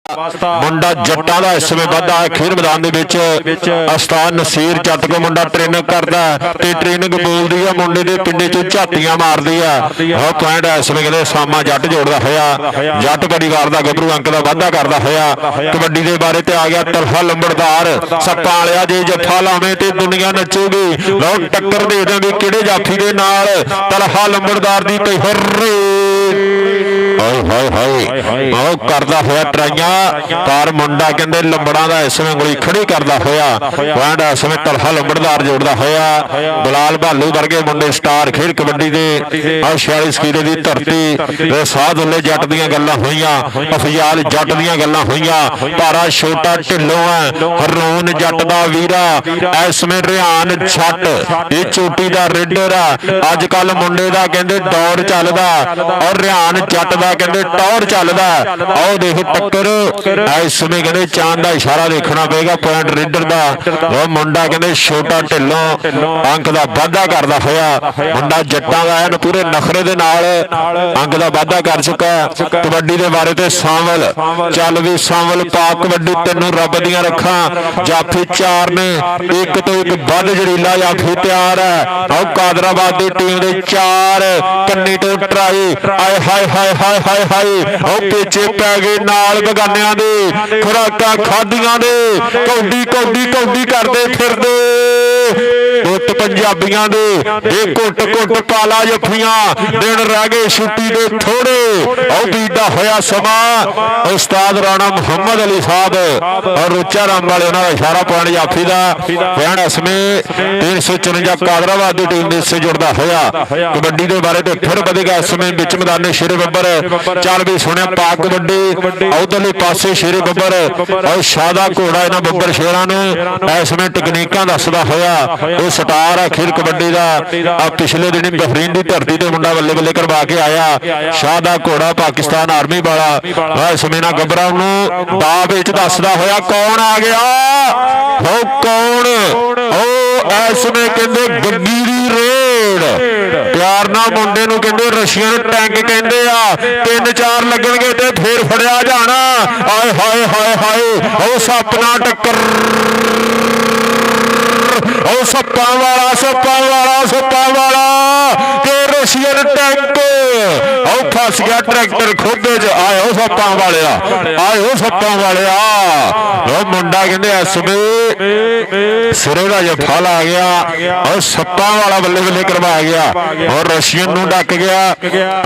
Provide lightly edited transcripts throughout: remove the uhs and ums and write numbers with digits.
मुंडा जट्टां दा इस समय वाधा है खेल मैदान दे विच उस्ताद नसीर जट को मुंडा ट्रेनिंग करदा ते ट्रेनिंग बोलदी है मुंडे दे पिंडे चों झातियां मारदी है वो पॉइंट इस समय कहंदे सामा जट जोड़दा होया जट परिवार दा गभरू अंक दा वाधा करदा होया कबड्डी दे बारे ते आ गया तलहा लंबड़दार सप्पां वालिया जे जफ्फा लावे ते दुनिया नचूगी लो टक्कर दे दे भी किहड़े जाफी दे नाल तलहा लंबड़दार दी पई हर्रे हाय हाय हाय करदा होया ट्राइयां पर मुंडा कहंदे लंबड़ा दा इस समय गोली खड़ी करदा होया पॉइंट इस समय तलहा लंबड़दार जोड़दा होया बिलाल भालू वर्गे मुंडे स्टार खेल कबड्डी दे 46 किलो दी धरती साधुल्ले जट दीयां गल्लां होईयां अफजाल जट दीयां गल्लां होईयां पारा छोटा ढिल्लों है हरनून जट दा वीरा इस समय रिहान जट ये चोटी दा रेडर आ अजकल मुंडे दा कहंदे दौर चलदा और रिहान जट दा कहंदे टौर चलदा आओ देखो टक्कर इस समय कहंदे चांद दा इशारा देखना पेगा पॉइंट रेडर दा वो मुंडा कहंदे छोटा ढिल्लों अंक दा वाधा करदा होया मुंडा जट्टां दा है पूरे नखरे दे नाल अंक दा वाधा कर चुका कबड्डी दे बारे ते सावल चल भी सावल पा कबड्डी तैनूं रब दियां रखां जाफी 4 ने एक तो एक वध जड़ीला जाफी तैयार है आओ कादराबाद दी टीम दे 4 कन्नी तो ट्राई आए हाय हाय हाय हाय हाय आओ पिछे पै गए नाल बगानियां दे खुराकां खादियां दे कौडी कौडी कौडी करदे फिरदे उत्त पंजाबियां दे एक घुट घुट पाला जफियां दिन रह गए छुट्टी दे थोड़े आओ बीता होया समा उस्ताद राणा मुहम्मद अली साहब और रुचा राम वाले उन्होंने इशारा पॉइंट जाफी का पैण इसमें 354 कादराबाद की टीम से जुड़ता होया कबड्डी के बारे तो फिर बढ़ेगा इस समय बिच मैदान शेरे बब्बर चल भी सुने पा कबड्डी उधरले पासे शेरे बब्बर और शादा घोड़ा इन्होंने बब्बर शेरां इस समय तकनीकां दसदा होया स्टार है खेल कबड्डी का पिछले दिन बहरीन की धरती से मुंडा बल्ले बल्ले करवा के आया शादा घोड़ा पाकिस्तान आर्मी वाला इस समय ना गबरा दा विच दसदा होया कौन आ गया हो कौन ओ इसमें कहंदे गड्डी दी रेड प्यार ना मुंडे नूं कहंदे रशियन टैंक कहंदे आ 3-4 लगणगे ते फिर फड़िया जाना आए हाय हाय हाय ओ सपना टक्कर ओ सप्पां वाला ते रशियन टैंक ओ फस गया ट्रैक्टर खोदे च आए हो सप्पां वाले ओ मुंडा कहंदे इसमें सिरे दा जफा ला गया और सप्पां वाला बल्ले बल्ले करवा गया और रशियन नूं डक गया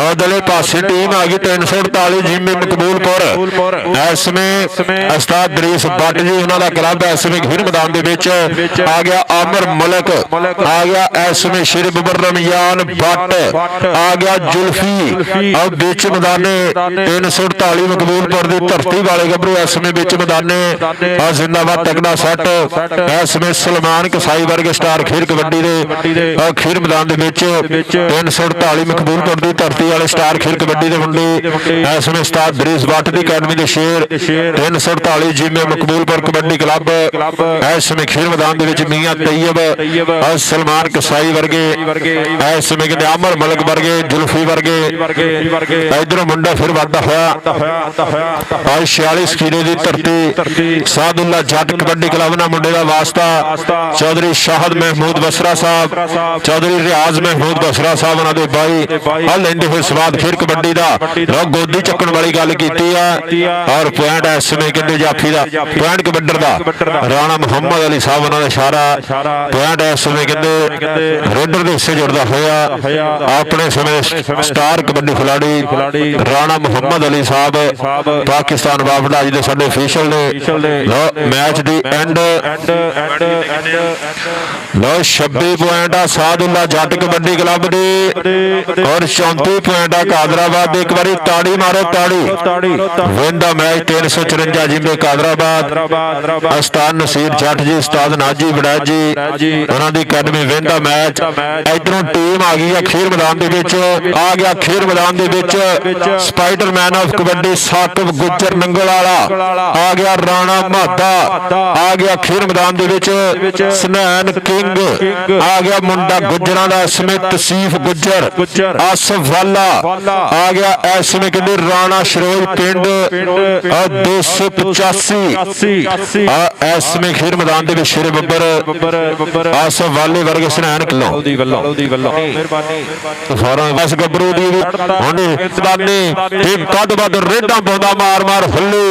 उधरले पासे टीम आ गई 348 जिम्मे मकबूलपुर इसमें उस्ताद दरीस भट्ट जी उन्हां दा क्लब है इसमें खेल मैदान दे विच आ गया आमिर मलक आ गया इसमें शेर बबर रमजान भट्ट आ गया जुल्फी और बिच मैदाने 348 मकबूलपुर की धरती वाले गबरू इसमें बिच मैदाने जिंदाबाद तगड़ा सट इसमें सलमान कसाई वर्ग स्टार खेल कबड्डी दे खेल मैदान 348 मकबूलपुर की धरती वाले स्टार खेल कबड्डी के मुंडे इसमें उस्ताद दरीस भट्ट की अकैडमी के शेर 348 जिम्मे मकबूलपुर कबड्डी क्लब इसमें खेल मैदान मियां तैयब और सलमान कसाई वर्गे इसमें कहते अमर मलक वर्गे जुल्फी वर्गे इधरों मुंडा फिर वाधा होया 46 किलो की धरती सादुल्ला जट कबड्डी क्लब ना मुंडे का वास्ता चौधरी शाहद महमूद बसरा साहब चौधरी रियाज महमूद बसरा साहब उन्होंने भाई आ लेंदे हुए स्वाद खेल कबड्डी का गोदी चक्कन वाली गल की और पॉइंट इसमें कहते जाफी का पॉइंट कबड्डर का राणा मुहम्मद अली साहब उन्होंने इशारा पॉइंट इस समय कहते रेडर के हिस्से जुड़ता होया अपने समय स्टार कबड्डी खिलाड़ी राणा मुहम्मद अली साहब पाकिस्तान वापस अज के साडे ऑफिशियल ने मैच दी एंड लो 26 पॉइंट आ सादुल्ला जट कबड्डी क्लब दे और 34 पॉइंट आ कादराबाद एक बारी ताड़ी मारो ताड़ी वेंदा मैच 354 जिम्मे कादराबाद उस्ताद नसीर जट जी उस्ताद नाजी बड़ैज जी उन्होंने अकैडमी वेंदा मैच इधरों टीम आ गई है खेल मैदान आ गया खेल मैदान spider man of kabaddi Saqib Gujjar Nangal वाला आ गया, राणा मादा आ गया खेल मैदान दे विच, सनैन किंग आ गया, मुंडा गुज्जरां दा इसमें तसीफ गुज्जर, आसफ वाला आ गया, इसमें कहते राणा शरोज पिंड 285 इसमें खेल मैदान दे विच शेर बब्बर आसफ वाले वर्ग सनैन किलो बस गबरू दी रेडा पाउंदा मार मार फुल्लू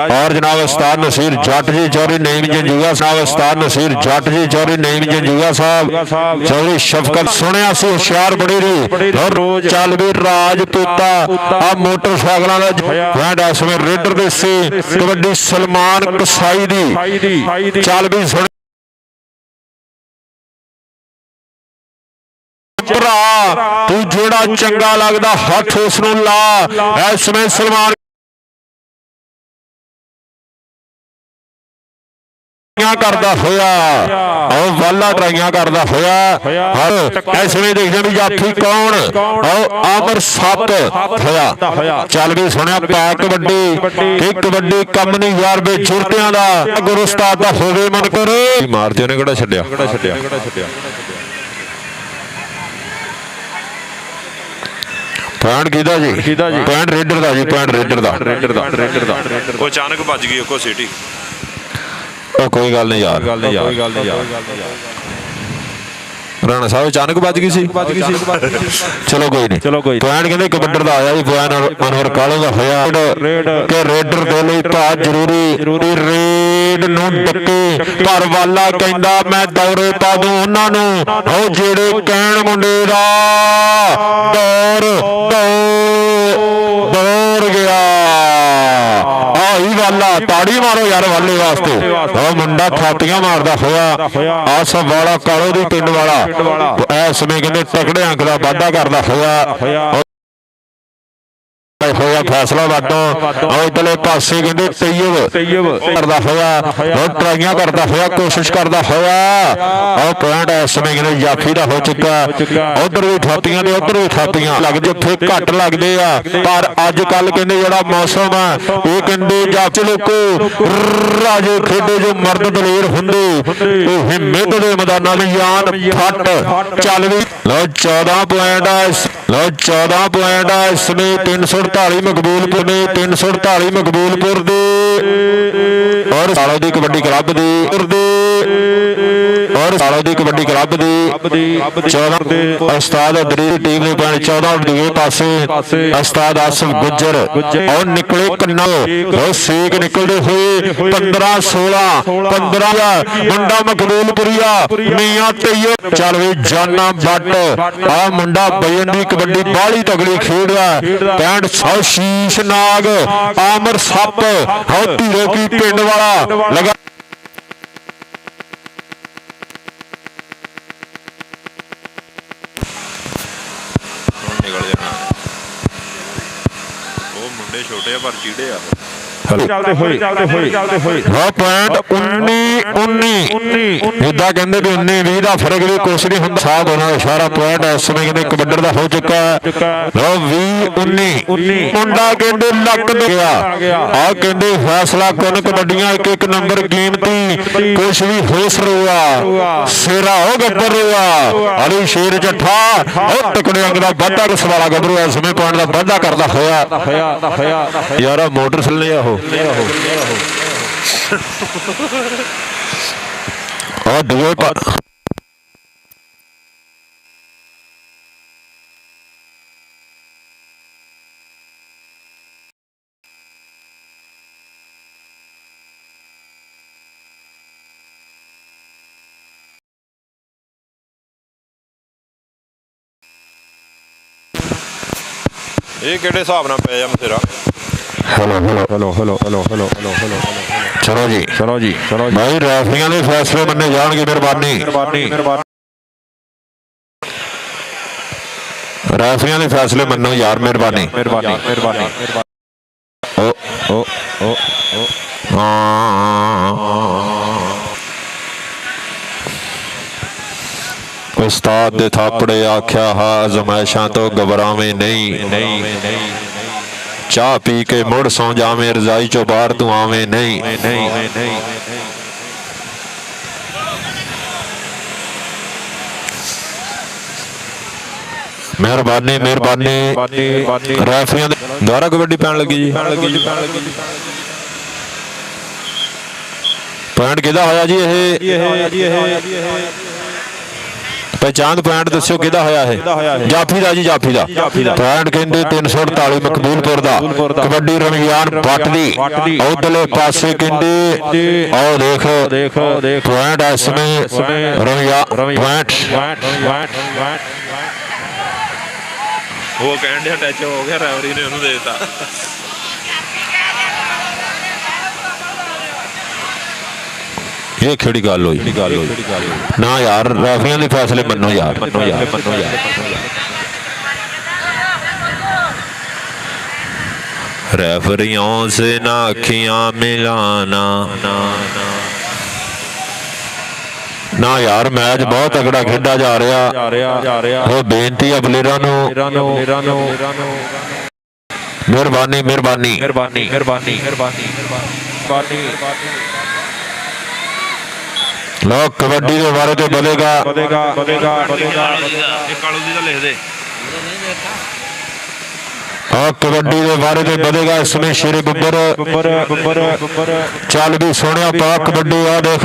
और जनाब उस्ताद नसीर जट जी चौधरी नईम जंजूआ साहब, उस्ताद नसीर जट जी चौधरी नईम जंजूआ साहब, चौधरी शफकत सुनिया सी होशियार बड़ी रही और चल भी राजपूता आ मोटरसाइकिलों का पॉइंट इसमें रेडर दे सी कबड्डी सलमान कसाई दी चल भी सुन तू जेड़ा चंगा लगदा हथ उसनू ला, इसमें सलमान करदा होया और वाला ट्राइयां करदा होया और इसमें देखदे भी जाफी कौन और आमर सत होया। चल भी सुनिया पै कबड्डी कि कबड्डी कम नहीं यार बे जुरतियां दा गुरु उस्ताद दा होवे मन कर मारते ने किहड़ा छड्डिया पॉइंट किहदा जी पॉइंट रेडर दा जी पॉइंट रेडर दा वो अचानक भज गई को सिटी कोई गल नहीं यार राणा साहब अचानक बज गई सी चलो कोई नहीं पॉइंट कहते कबड्डर दा आया जी पॉइंट अनवर कालो दा होया कि रेडर दे लई भा जरूरी रेड नूं डके घर वाला कहंदा मैं दौरे पा दूं उन्हां नूं ओ जेड़े कहण मुंडे दा दौर गया आई वाला ताड़ी मारो यार वाले वास्ते मुंडा थापियां मारदा होया आसफ वाला कालो दी पिंड वाला इसमें कहते तकड़े अंक का वाधा करता होया फैसला वाटो इधरले पासे कहते तैयब करता होया ट्राइयां करता होया कोशिश करता होया और पॉइंट इसमें कहते जाफी का हो चुका उधर भी थापियां ने उधर भी थापियां लगदे उत्थे घट लगदे आ पर अजकल कहते जिहड़ा मौसम है ये कहते जाच लोको राजे खेडे जो मर्द दलेर हुंदे हिम्मत दे मैदानां में यान फट चल भी लो 14 पॉइंट इसमें 348 मकबूलपुर ने 348 मकबूलपुर दे और सालों दी कबड्डी क्लब दी और सालों दी कबड्डी क्लब दी 14 उस्ताद अदरी टीम ने पॉइंट 14 दूसरे पासे उस्ताद आसिफ गुज्जर और निकले कन्ना और सेक निकलते हुए 15-16 मुंडा मकबूलपुरिया मियां तैयब चल वे जाना बट आ मुंडा बजन दी कबड्डी बाली तगड़ी खेड रहा 65 शीश नाग आमर सप धीरो की पिंड वाला लगा निकल जाना वो मुंडे छोटे पर चीड़े आ चलते हुए पॉइंट 19 इदा कहते भी 19-20 का फर्क भी कुछ नहीं होंगे साहब होना सारा पॉइंट इस समय कहते कबड्डर का हो चुका है 20-19 मुंडा कहते लक गया आ कहते फैसला कौन कबड्डियां एक नंबर कीमती कुछ भी हो सरुआ सेरा हो गब्बर रुआ अली शेर जठा और तकड़े अंग का वाधा किस वाला गबरू इस समय पॉइंट का वाधा करता होया यार मोटरसाइकिल नहीं हो और दुए पर ये किहड़े हिसाब नाल पै जा तेरा हेलो चलो जी भाई रेफरियां दे फैसले मन्ने जाणगे मेहरबानी रेफरियां दे फैसले मन्नो यार मेहरबानी उस्ताद दे थापड़े आख्या हा आजमाइशां तो घबरावे नहीं ਚਾਹ ਪੀ ਕੇ ਮੁੜ ਸੌ ਜਾਵੇਂ ਰਜ਼ਾਈ ਚੋਂ ਬਾਹਰ ਤੂੰ ਆਵੇਂ ਨਹੀਂ। ਮਿਹਰਬਾਨੀ ਰੈਫਰੀਆਂ ਦੇ ਦੁਆਰਾ ਕਬੱਡੀ ਪੈਣ ਲੱਗੀ ਜੀ। ਪੁਆਇੰਟ ਕਿਹਦਾ ਹੋਇਆ ਜੀ? ਇਹ ਪਹਿਚਾਨ ਪੁਆਇੰਟ ਦੱਸਿਓ ਕਿਹਦਾ ਹੋਇਆ? ਇਹ ਜਾਫੀ ਦਾ ਜੀ, ਜਾਫੀ ਦਾ ਪੁਆਇੰਟ ਕਹਿੰਦੇ 348 ਮਕਬੂਲਪੁਰ ਦਾ। ਕਬੱਡੀ ਰਮਜ਼ਾਨ ਬੱਟ ਦੀ ਉਧਰਲੇ ਪਾਸੇ ਕਹਿੰਦੇ ਆਓ ਦੇਖੋ ਪੁਆਇੰਟ ਇਸ ਸਮੇਂ ਪੁਆਇੰਟ ਉਹ ਕਹਿਣ ਡਿਆ ਟੱਚ ਹੋ ਗਿਆ, ਰੈਫਰੀ ਨੇ ਉਹਨੂੰ ਦੇ ਦਿੱਤਾ। ਇਹ ਕਿਹੜੀ ਗੱਲ ਹੋਈ ਨਾ ਯਾਰ, ਰੈਫਰੀਆਂ ਦੇ ਫੈਸਲੇ ਮੰਨੋ ਯਾਰ। रेफरियों से ना अखियां मिलाना ना यार, मैच बहुत तगड़ा खेडा जा रहा। वो बेनती है प्लेयरां नूं मेहरबानी। लो कबड्डी के बारे तो बनेगा कबड्डी के बारे में बनेगा इसमें शेर बब्बर चल भी सोने पा कबड्डी। आ देख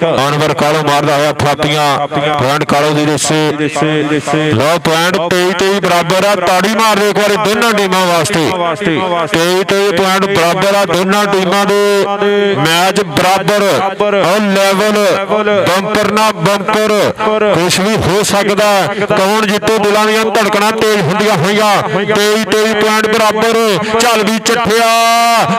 अनवर कालो मारदा है थापियां, पॉइंट कालो दी रिसे लो पॉइंट 23-23 बराबर है। ताड़ी मार दे एक बार दोनों टीमां वास्ते 23-23 पॉइंट बराबर है दोनों टीमां दे। मैच बराबर और लेवल बंपर ना बंपर कुछ भी हो सकता है। कौन जिते दिलों दी धड़कना तेज हुंदियां होईयां 23-23 पॉइंट बराबर। चल भी चठिया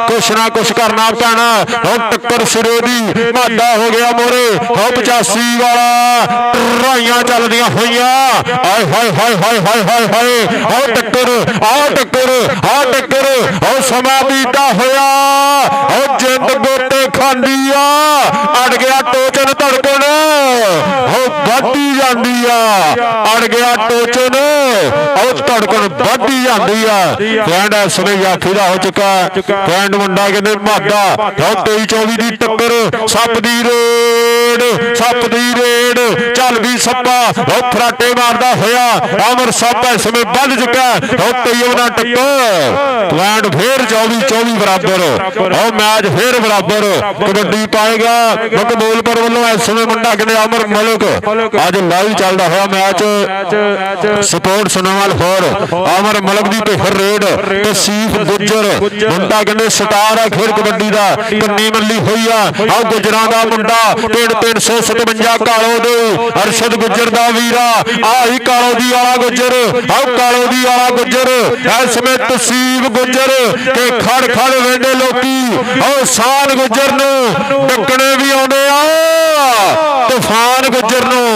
कुछ ना कुछ करना पैना। और टक्कर सिरे दी मादा हो गया मोरे 85 वाला राइयां चलदियां होईयां। हाय हाय हाय हाय हाय हाय हाय और टक्कर और समा बीता होया और जिंद गोते खांदी अड़ गया टोचन धड़कन बढ़ती जाती अड़ गया टोचन और धड़कन बढ़ती जाती है। पॉइंट इस समय जाफी का हो चुका है। पॉइंट मुंडा कहते मादा 23-24 की टक्कर सप दी रेड चल भी सप्पा फराटे मारदा होया अमर सप इस समय बध चुका है 23 टक्कर। पॉइंट फिर 24-24 बराबर और मैच फिर बराबर। कबड्डी पाएगा मकबूलपुर वालों इस समय मुंडा कहते अमर मलिक अज लाइव चलता हुआ मैच स्पोर्ट्स नवाल होर अमर मलिक की पेहर रेड तसीफ गुजर मुंडा कहते स्टार है खेल कबड्डी का कन्नी मल्ली हुई आ गुजरां का मुंडा 357 कालो दे अरशद गुजर का वीरा आई कालो दी आला गुजर आओ कालो दी आला गुजर इस समय तसीफ गुजर के खड़ वेंदे लोकी और शान गुजर नूं डकने भी आउंदे आ तूफान गुजर नूं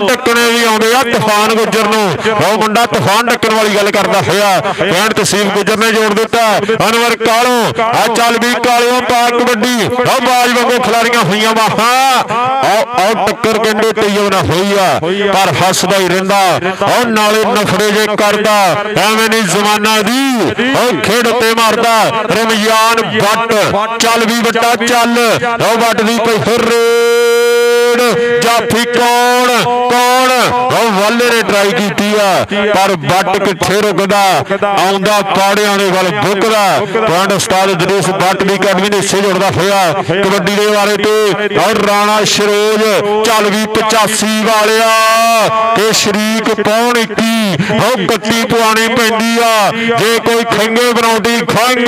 डकने भी आउंदे आ तूफान गुजर नूं ओ मुंडा तूफान डकन वाली गल करदा होया पैंट तसीफ गुजर ने जोड़ दिता अनवर कालो आ चल भी कालियों पा कबड्डी ओ बाज वांगू खिलाड़ियां होईयां वाहां और टक्कर कहंदे तईयो ना होई आ पर हसदा ही रहिंदा और नाले नखड़े जे करदा एवें नहीं जमाना दी और खेड ते मारदा रमजान बट चल भी बट्टा चल ओ बट दी पई फिर जाफी कौन वाले ने ट्राई की पर बट किथे रुकदा आउंदा पाड़ियां दे गल बुकदा। Point Ustad दरीस but the academy ने हिस्से जुड़दा होया कबड्डी दे बारे ते और राणा शरोज चल भी 85 वालिया के शरीक पौन 21 हो कट्टी पवानी पैंदी आ जे कोई खंगे बनाउंदी खंग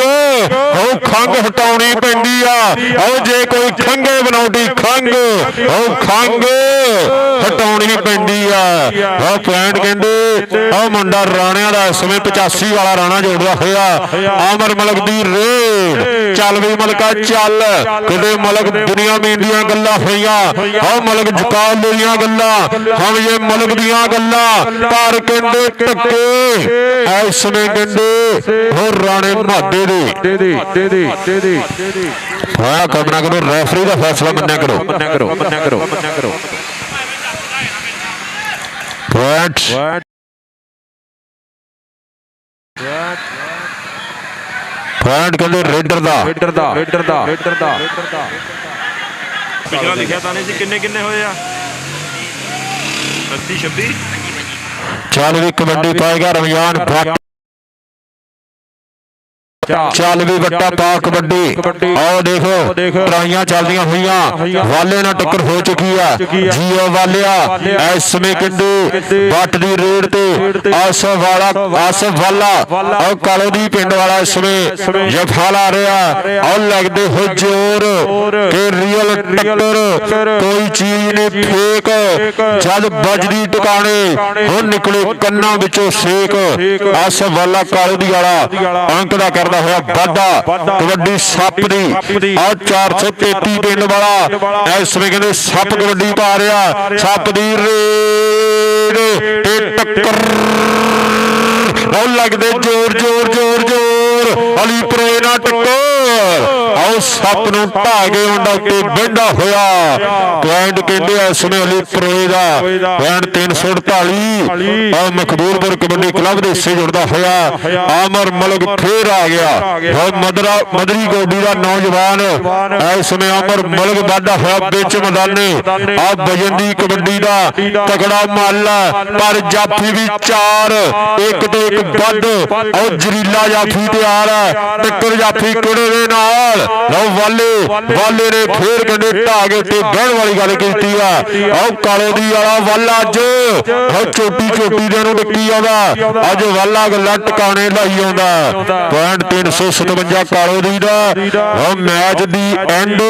हटाउणी पैंदी आ और जे कोई खंगे बनाउंदी खंग हटाउणी पैंदी आ। पॉइंट कहंदे आ मुंडा राणिया दा इस समय 85 वाला राणा जोड़दा होया आमर मलिक दी रेड चल भी मलका चल किते मलिक दुनिया में इंदियां गल्लां होईयां आ मलिक जुकाल दियां गल्लां हम ये मलिक दियां गल्लां पर कहंदे टक्के इस समय कहंदे हो राणे मादे दे हां कबना करो रेफरी दा फैसला मन्या करो पॉइंट ਪੁਆਇੰਟ ਕਹਿੰਦੇ ਰੇਡਰ ਦਾ ਪਿਛਲਾ ਲਿਖਿਆ ਤਾਂ ਨਹੀਂ ਸੀ ਕਿੰਨੇ ਕਿੰਨੇ ਹੋਏ ਆ 29 26 ਚੱਲ ਵੀ ਕਬੱਡੀ ਪਾਏਗਾ ਰਮਜ਼ਾਨ ਭੱਟ ਚੱਲ ਵੀ ਵੱਟਾ ਪਾ ਕਬੱਡੀ ਆਓ ਦੇਖੋ ਟਰਾਈਆਂ ਚੱਲਦੀਆਂ ਹੋਈਆਂ ਵਾਲੇ ਨਾਲ ਟੱਕਰ ਹੋ ਚੁੱਕੀ ਆ ਜੀਓ ਵਾਲਿਆ ਇਸ ਸਮੇਂ ਕਿੰਦੇ ਬੱਟ ਦੀ ਰੇਡ ਤੇ ਆਸਫ ਵਾਲਾ ਆਹ ਕਾਲੋ ਦੀ ਪਿੰਡ ਵਾਲਾ ਇਸ ਸਮੇਂ ਜਫਾ ਲਾ ਰਿਹਾ ਆਹ ਲੱਗਦੇ ਹੋ ਜ਼ੋਰ ਕਿ ਰੀਅਲ ਟੱਕਰ ਕੋਈ ਚੀਜ਼ ਨੇ ਫੇਕ ਜਦ ਵੱਜਦੀ ਟਿਕਾਣੇ ਹੁਣ ਨਿਕਲੇ ਕੰਨਾਂ ਵਿੱਚੋਂ ਸੇਕ ਆਸਫ ਵਾਲਾ ਕਾਲੋ ਦੀ ਵਾਲਾ ਅੰਕ ਦਾ ਕਰਦਾ ਹੋਇਆ ਵਾਧਾ ਕਬੱਡੀ ਸੱਪ ਦੀ ਆ 433 ਪਿੰਡ ਵਾਲਾ ਇਸ ਸਮੇਂ ਕਹਿੰਦੇ ਸੱਪ ਕਬੱਡੀ ਪਾ ਰਿਹਾ ਸੱਪ ਦੀ ਰੇਡ ਤੇ ਟੱਕਰ ਉਹ ਲੱਗਦੇ ਜ਼ੋਰ ਅਲੀ ਪ੍ਰੋਏ ਨਾਲ ਟੱਕਰ ਆਓ ਸੱਪ ਨੂੰ ਢਾ ਕੇ ਉਹਨਾਂ ਉੱਤੇ ਬਹਿੰਦਾ ਹੋਇਆ ਪੁਆਇੰਟ ਕਹਿੰਦੇ ਇਸ ਸਮੇਂ ਅਲੀ ਪ੍ਰੋਏ ਦਾ ਪੁਆਇੰਟ 348 ਆ ਮਕਬੂਲਪੁਰ ਕਬੱਡੀ ਕਲੱਬ ਦੇ ਹਿੱਸੇ ਜੁੜਦਾ ਹੋਇਆ ਆਮਰ ਮਲਕ ਫੇਰ ਆ ਗਿਆ ਮਦਰੀ ਗੋਡੀ ਦਾ ਨੌਜਵਾਨ ਇਸ ਸਮੇਂ ਆਮਰ ਮਲਕ ਵਾਧਾ ਹੋਇਆ ਵਿੱਚ ਮੈਦਾਨੇ ਆ ਵਜਨ ਦੀ ਕਬੱਡੀ ਦਾ ਤਕੜਾ ਮੱਲ ਪਰ ਜਾਫੀ ਵੀ 4 ਇੱਕ ਤੋਂ ਇੱਕ ਵੱਧ ਔਰ ਜ਼ਰੀਲਾ ਜਾਫੀ ਤਿਆਰ ਹੈ ਟੱਕਰ ਜਾਫੀ ਕਿਹੜੇ ਦੇ ਨਾਲ ਲਓ ਵਾਲੇ ਨੇ ਫੇਰ ਕਹਿੰਦੇ ਢਾ ਕੇ ਤੇ ਬਹਿਣ ਵਾਲੀ ਗੱਲ ਕੀਤੀ ਆ ਆਹ ਕਾਲੇ ਦੀ ਵਾਲਾ ਵਾਲਾ ਅੱਜ ਚੋਟੀ ਦੇ ਨੂੰ ਡਿੱਕੀ ਆਉਂਦਾ ਅੱਜ ਵਾਲਾ ਗੱਲਾਂ ਟਿਕਾਣੇ ਲਾਈ ਆਉਂਦਾ ਪੁਆਇੰਟ 357 ਕਾਲੋ ਦੀ ਦਾ ਉਹ ਮੈਚ ਦੀ ਐਂਡ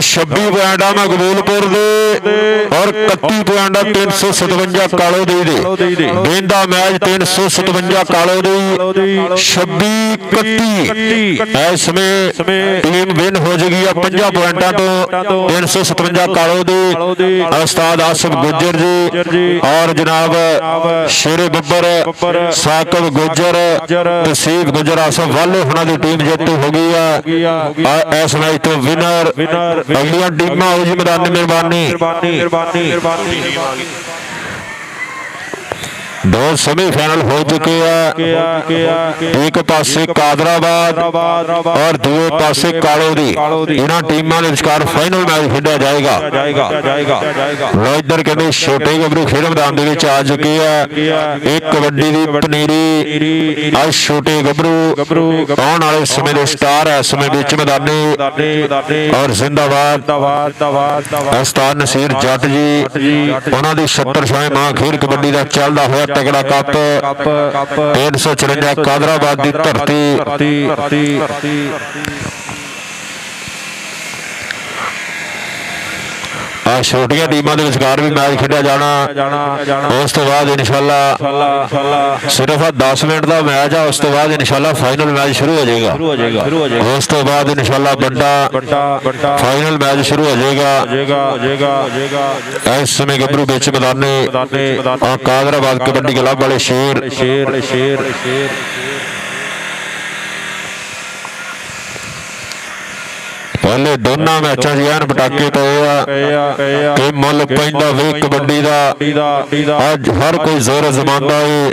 26 ਪੁਆਇੰਟ ਆ ਮਕਬੂਲਪੁਰ ਦੇ ਔਰ 31 ਪੁਆਇੰਟ ਆ 357 ਕਾਲੋ ਦੀ ਦੇ ਬੇਂਦਾ ਮੈਚ 357 ਕਾਲੋ ਦੀ 26 31 ਇਸ ਸਮੇਂ ਟੀਮ ਵਿਨ ਹੋ ਜਾਏਗੀ ਆ 5 ਪੁਆਇੰਟਾਂ ਤੋਂ 357 ਕਾਲੋ ਦੀ ਉਸਤਾਦ ਆਸਫ ਗੁੱਜਰ ਜੀ ਔਰ ਜਨਾਬ ਸ਼ੇਰੇ ਬੱਬਰ ਸਾਕਬ ਗੁੱਜਰ ਤਸੀਫ ਗੁੱਜਰ ਆਸਫ ਵਾਲੇ ਹੁਣਾਂ ਦੀ ਟੀਮ ਜੇਤੂ ਹੋ ਗਈ ਆ ਇਸ ਮੈਚ ਤੋਂ ਵਿਨਰ ਅਗਲੀਆਂ ਟੀਮਾਂ ਹੋ ਜੀ ਮੈਦਾਨ ਮਿਹਰਬਾਨੀ ਦੋ ਸੈਮੀਫਾਈਨਲ ਹੋ ਚੁੱਕੇ ਆ ਇੱਕ ਪਾਸੇ ਕਾਦਰਾਬਾਦ ਔਰ ਦੂਏ ਪਾਸੇ ਕਾਲੋ ਦੀ ਇਹਨਾਂ ਟੀਮਾਂ ਦੇ ਵਿਚਕਾਰ ਫਾਈਨਲ ਮੈਚ ਖੇਡਿਆ ਜਾਏਗਾ ਲੋ ਇੱਧਰ ਕਹਿੰਦੇ ਛੋਟੇ ਗੱਭਰੂ ਖੇਡ ਮੈਦਾਨ ਦੇ ਵਿੱਚ ਆ ਚੁੱਕੇ ਆ ਇੱਕ ਕਬੱਡੀ ਦੀ ਪਨੀਰੀ ਆ ਛੋਟੇ ਗੱਭਰੂ ਆਉਣ ਵਾਲੇ ਸਮੇਂ ਦੇ ਸਟਾਰ ਹੈ ਸਮੇਂ ਵਿੱਚ ਮੈਦਾਨੀ ਔਰ ਜ਼ਿੰਦਾਬਾਦ ਉਸਤਾਦ ਨਸੀਰ ਜੱਟ ਜੀ ਉਹਨਾਂ ਦੀ 76 ਮਾਂ ਖੇਡ ਕਬੱਡੀ ਦਾ ਚੱਲਦਾ ਹੋਇਆ ਤਗੜਾ ਕੱਪ 354 ਕਾਦਰਾਬਾਦ ਦੀ ਧਰਤੀ ਆ ਛੋਟੀਆਂ ਟੀਮਾਂ ਦੇ ਵਿਚਕਾਰ ਵੀ ਮੈਚ ਖੇਡਿਆ ਜਾਣਾ ਉਸ ਤੋਂ ਬਾਅਦ ਇਨਸ਼ਾਅੱਲਾ ਸਿਰਫ 10 ਮਿੰਟ ਦਾ ਮੈਚ ਆ ਉਸ ਤੋਂ ਬਾਅਦ ਇਨਸ਼ਾਅੱਲਾ ਫਾਈਨਲ ਮੈਚ ਸ਼ੁਰੂ ਹੋ ਜਾਏਗਾ ਉਸ ਤੋਂ ਬਾਅਦ ਇਨਸ਼ਾਅੱਲਾ ਵੱਡਾ ਫਾਈਨਲ ਮੈਚ ਸ਼ੁਰੂ ਹੋ ਜਾਏਗਾ ਇਸ ਸਮੇਂ ਗੱਭਰੂ ਵਿੱਚ ਮੈਦਾਨੇ ਆ ਕਾਦਰਾਬਾਦ ਕਬੱਡੀ ਕਲੱਬ ਵਾਲੇ ਸ਼ੇਰ ਪਹਿਲੇ ਦੋਨਾਂ ਮੈਚਾਂ 'ਚ ਐਨ ਪਟਾਕੇ ਪਏ ਆ ਕਿ ਮੁੱਲ ਪੈਂਦਾ ਵੇ ਕਬੱਡੀ ਦਾ ਅੱਜ ਹਰ ਕੋਈ ਜ਼ੋਰ ਅਜ਼ਮਾਉਂਦਾ ਏ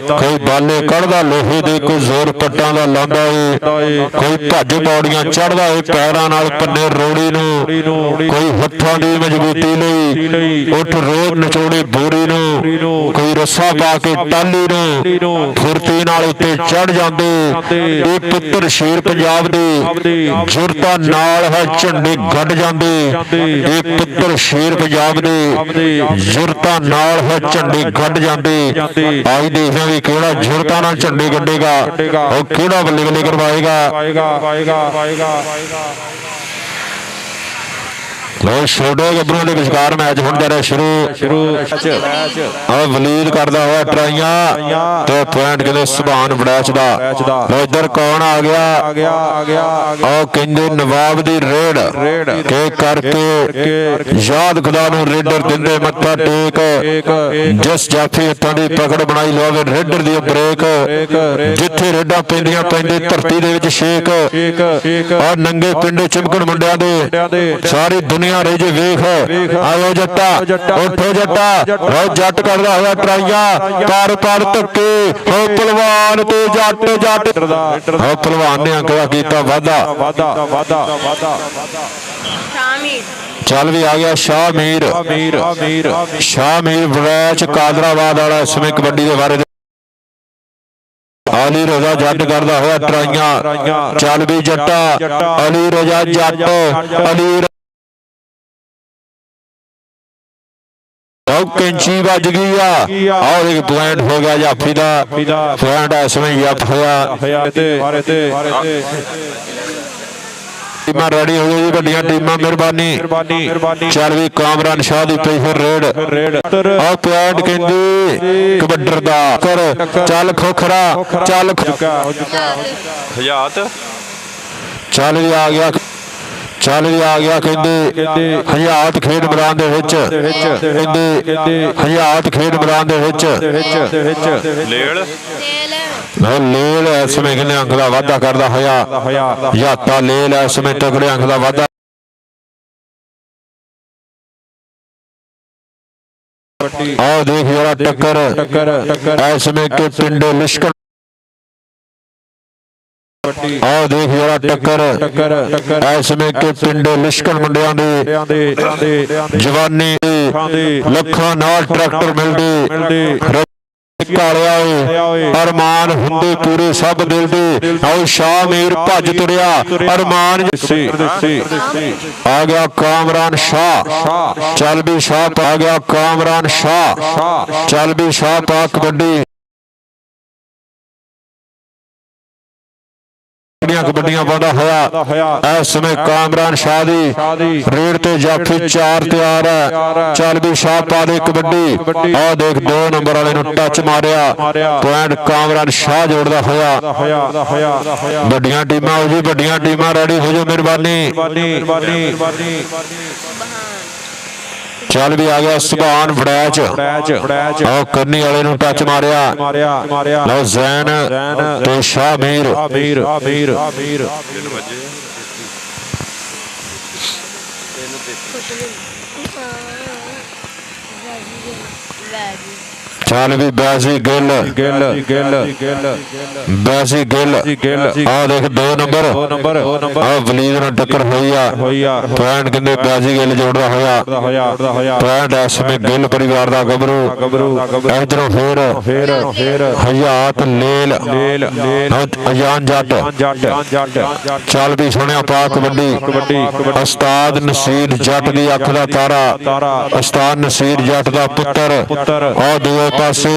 ਕੋਈ ਬਾਲੇ ਕੱਢਦਾ ਲੋਹੇ ਦੇ ਕੋਈ ਜ਼ੋਰ ਪੱਟਾਂ ਦਾ ਲਾਉਂਦਾ ਏ ਕੋਈ ਭੱਜ ਪੌੜੀਆਂ ਚੜ੍ਹਦਾ ਏ ਪੈਰਾਂ ਨਾਲ ਪੰਨੇ ਰੋੜੀ ਨੂੰ ਕੋਈ ਹੱਥਾਂ ਦੀ ਮਜ਼ਬੂਤੀ ਲਈ ਉੱਠ ਰੋੜ ਨਚੋੜੇ ਬੋਰੀ ਨੂੰ ਕੋਈ ਰੱਸਾ ਪਾ ਕੇ ਟਾਲੀ ਨੂੰ ਫੁਰਤੀ ਨਾਲ ਉੱਤੇ ਚੜ੍ਹ ਜਾਂਦੇ ਇਹ ਪੁੱਤਰ ਸ਼ੇਰ ਪੰਜਾਬ ਦੇ ਜੁਰਤਾ ਨਾਲ ਹੈ ਝੰਡੇ ਗੱਡ ਜਾਂਦੇ ਇਹ ਪੁੱਤਰ ਸ਼ੇਰ ਪੰਜਾਬ ਦੇ ਜੁਰਤਾਂ ਨਾਲ ਹੈ ਝੰਡੇ ਗੱਡ ਜਾਂਦੇ ਅੱਜ ਦੇਖਦੇ ਵੀ ਕਿਹੜਾ ਜੁਰਤਾਂ ਨਾਲ ਝੰਡੇ ਗੱਡੇਗਾ ਉਹ ਕਿਹੜਾ ਬੱਲੇ ਬੱਲੇ ਕਰਵਾਏਗਾ ਲੋ ਛੋਟੇ ਗੱਭਰੂਆਂ ਦੇ ਵਿਚਕਾਰ ਮੈਚ ਹੁਣ ਜਾ ਰਿਹਾ ਸ਼ੁਰੂ ਆ ਵਲੀਦ ਕਰਦਾ ਹੋਇਆ ਟਰਾਈਆਂ ਤੇ ਪੁਆਇੰਟ ਕਹਿੰਦੇ ਸੁਭਾਨ ਬੜੈਚ ਦਾ ਲੋ ਇੱਧਰ ਕੌਣ ਆ ਗਿਆ ਉਹ ਕਹਿੰਦੇ ਨਵਾਬ ਦੀ ਰੇਡ ਕੇ ਕਰਕੇ ਯਾਦ ਖੁਦਾ ਨੂੰ ਰੇਡਰ ਦਿੰਦੇ ਮੱਥਾ ਟੇਕ ਜਿਸ ਜਾਫੀ ਹੱਥਾਂ ਦੀ ਪਕੜ ਬਣਾਈ ਲਵਾਵੇ ਰੇਡਰ ਦੀ ਬ੍ਰੇਕ ਜਿੱਥੇ ਰੇਡਾਂ ਪੈਂਦੀਆਂ ਪੈਂਦੇ ਧਰਤੀ ਦੇ ਵਿੱਚ ਛੇਕ ਔਰ ਨੰਗੇ ਪਿੰਡੇ ਚਿਮਕਣ ਮੁੰਡਿਆਂ ਦੇ ਸਾਰੀ ਦੁਨੀਆ ਦੁਨੀਆ ਰਹੀ ਜੇ ਵੇਖ ਆਓ ਜੱਟਾ ਉੱਠੋ ਜੱਟਾ ਉਹ ਜੱਟ ਕਰਦਾ ਹੋਇਆ ਟਰਾਈਆਂ ਪਰ ਧੱਕੇ ਉਹ ਪਹਿਲਵਾਨ ਤੇ ਜੱਟ ਉਹ ਪਹਿਲਵਾਨ ਨੇ ਅੰਕੜਾ ਕੀਤਾ ਵਾਧਾ ਚੱਲ ਵੀ ਆ ਗਿਆ ਸ਼ਾਹਮੀਰ ਵੜੈਚ ਕਾਦਰਾਬਾਦ ਵਾਲਾ ਇਸ ਸਮੇਂ ਕਬੱਡੀ ਦੇ ਬਾਰੇ ਅਲੀ ਰਜ਼ਾ ਜੱਟ ਕਰਦਾ ਹੋਇਆ ਟਰਾਈਆਂ ਚੱਲ ਵੀ ਜੱਟਾ ਅਲੀ ਰਜ਼ਾ ਜੱਟ ਅਲੀ ਕੈਂਚੀ ਵੱਜ ਗਈ ਆ ਆਹ ਇੱਕ ਪੁਆਇੰਟ ਹੋ ਗਿਆ ਜਾਫੀ ਦਾ ਪੁਆਇੰਟ ਇਸ ਸਮੇਂ ਜੱਟ ਹੋਇਆ ਟੀਮਾਂ ਰੈਡੀ ਹੋ ਗਈ ਜੀ ਵੱਡੀਆਂ ਟੀਮਾਂ ਮਿਹਰਬਾਨੀ ਚੱਲ ਵੀ ਕਾਮਰਾਨ ਸ਼ਾਹ ਦੀ ਪਈ ਫਿਰ ਰੇਡ ਆਹ ਪੁਆਇੰਟ ਕਹਿੰਦੇ ਕਬੱਡਰ ਦਾ ਚੱਲ ਖੋਖਰਾ ਚੱਲ ਹਯਾਤ ਚੱਲ ਵੀ ਆ ਗਿਆ ਕਹਿੰਦੇ ਹਯਾਤ ਖੇਡ ਮੈਦਾਨ ਦੇ ਵਿੱਚ ਹਯਾਤ ਖੇਡ ਮੈਦਾਨ ਦੇ ਵਿੱਚ ਲੇਲ ਇਸ ਸਮੇਂ ਕਿੰਨੇ ਅੰਕ ਦਾ ਵਾਧਾ ਕਰਦਾ ਹੋਇਆ ਹਯਾਤਾ ਲੇਲ ਇਸ ਸਮੇਂ ਤਕੜੇ ਅੰਕ ਦਾ ਵਾਧਾ ਆਹ ਦੇਖ ਜਰਾ ਟੱਕਰ ਇਸ ਸਮੇਂ ਕਿ ਪਿੰਡੇ ਲਿਸ਼ਕਣ ਆਹ ਦੇਖ ਜਰਾ ਟੱਕਰ ਇਸ ਸਮੇਂ ਕਿ ਪਿੰਡੇ ਲਿਸ਼ਕਣ ਮੁੰਡਿਆਂ ਦੇ ਜਵਾਨੀ ਲੱਖਾਂ ਨਾਲ ਟਰੈਕਟਰ ਮਿਲਦੇ ਕਾਲਿਆ ਓਏ ਅਰਮਾਨ ਹੁੰਦੇ ਪੂਰੇ ਸਭ ਦਿਲ ਦੇ ਆਓ ਸ਼ਾਹਮੀਰ ਭੱਜ ਤੁਰਿਆ ਅਰਮਾਨ ਆ ਗਿਆ ਕਾਮਰਾਨ ਸ਼ਾਹ ਚੱਲ ਵੀ ਸ਼ਾਹ ਆ ਗਿਆ ਕਾਮਰਾਨ ਸ਼ਾਹ ਚੱਲ ਵੀ ਸ਼ਾਹ ਪਾ ਕਬੱਡੀ ਕਬੱਡੀਆਂ ਪਾਉਂਦਾ ਹੋਇਆ ਇਸ ਸਮੇਂ ਕਾਮਰਾਨ ਸ਼ਾਹ ਦੀ ਰੇਡ ਤੇ ਜਾਫੀ 4 ਤਿਆਰ ਹੈ ਚੱਲ ਵੀ ਸ਼ਾਹ ਪਾ ਦੇ ਕਬੱਡੀ ਆਹ ਦੇਖ 2 ਨੰਬਰ ਵਾਲੇ ਨੂੰ ਟੱਚ ਮਾਰਿਆ ਪੁਆਇੰਟ ਕਾਮਰਾਨ ਸ਼ਾਹ ਜੋੜਦਾ ਹੋਇਆ ਵੱਡੀਆਂ ਟੀਮਾਂ ਹੋ ਜੀ ਵੱਡੀਆਂ ਟੀਮਾਂ ਰੈਡੀ ਹੋ ਜਾਓ ਮਿਹਰਬਾਨੀ ਚੱਲ ਵੀ ਆ ਗਿਆ ਸੁਭਾਨ ਵੜੈਚ ਆਹ ਕੰਨੀ ਵਾਲੇ ਨੂੰ ਟੱਚ ਮਾਰਿਆ ਲਓ ਜ਼ੈਨ ਤੇ ਸ਼ਾਹਮੀਰ ਚੱਲ ਵੀ ਬੈਸੀ ਗਿੱਲ ਆਹ ਦੇਖ 2 ਨੰਬਰ ਆਹ ਵਲੀਦ ਨਾਲ ਟੱਕਰ ਹੋਈ ਆ ਪੁਆਇੰਟ ਕਹਿੰਦੇ ਬੈਸੀ ਗਿੱਲ ਜੋੜਦਾ ਹੋਇਆ ਪੁਆਇੰਟ ਇਸ ਸਮੇਂ ਗਿੱਲ ਪਰਿਵਾਰ ਦਾ ਗੱਭਰੂ ਇਧਰੋਂ ਫੇਰ ਹਯਾਤ ਲੇਲ ਅਜਾਨ ਜੱਟ ਚੱਲ ਵੀ ਸੁਣਿਆ ਪਾ ਕਬੱਡੀ ਉਸਤਾਦ ਨਸੀਰ ਜੱਟ ਦੀ ਅੱਖ ਦਾ ਤਾਰਾ ਉਸਤਾਦ ਨਸੀਰ ਜੱਟ ਦਾ ਪੁੱਤਰ ਆਹ ਦੋ ਪਾਸੇ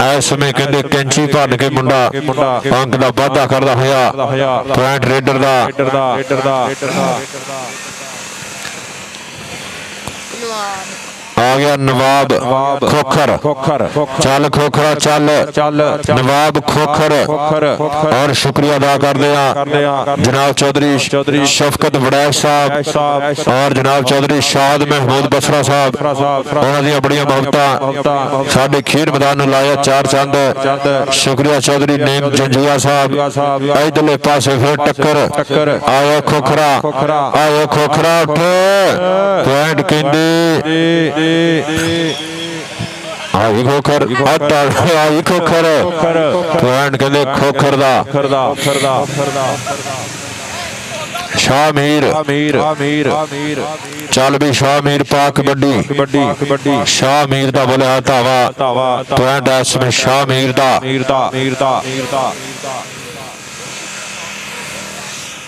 ਇਸ ਸਮੇਂ ਕਹਿੰਦੇ ਕੈਂਚੀ ਭੰਨ ਕੇ ਮੁੰਡਾ ਅੰਕ ਦਾ ਵਾਧਾ ਕਰਦਾ ਹੋਇਆ ਪੁਆਇੰਟ ਰੇਡਰ ਦਾ ਆ ਗਿਆ ਨਵਾਬ ਖੋਖਰ ਚੱਲ ਖੋਖਰਾ ਚੱਲ ਨਵਾਬ ਖੋਖਰ ਔਰ ਸ਼ੁਕਰੀਆ ਅਦਾ ਕਰਦੇ ਆ ਜਨਾਬ ਚੌਧਰੀ ਸ਼ਫਕਤ ਵੜੈਚ ਸਾਹਿਬ ਔਰ ਜਨਾਬ ਚੌਧਰੀ ਸ਼ਾਦ ਮਹਿਮੂਦ ਬਸਰਾ ਸਾਹਿਬ ਉਹਨਾਂ ਦੀਆਂ ਬੜੀਆਂ ਮੁਹੱਬਤਾਂ ਸਾਡੇ ਖੇਡ ਮੈਦਾਨ ਨੂੰ ਲਾਇਆ 4 ਚੰਦ ਸ਼ੁਕਰੀਆ ਚੌਧਰੀ ਨੇਮ ਜੰਜੂਆ ਸਾਹਿਬ ਇਧਰਲੇ ਪਾਸੇ ਫਿਰ ਟੱਕਰ ਆਇਆ ਖੋਖਰਾ ਉੱਠ ਪੁਆਇੰਟ ਕਹਿੰਦੇ ਆਈ ਖੋਖਰ ਪੁਆਇੰਟ ਕਹਿੰਦੇ ਖੋਖਰ ਦਾ ਸ਼ਾਹਮੀਰ ਚੱਲ ਵੀ ਸ਼ਾਹਮੀਰ ਪਾ ਕਬੱਡੀ ਸ਼ਾਹਮੀਰ ਦਾ ਬੋਲਿਆ ਧਾਵਾ ਪੁਆਇੰਟ ਇਸ ਵਿੱਚ ਸ਼ਾਹਮੀਰ ਦਾ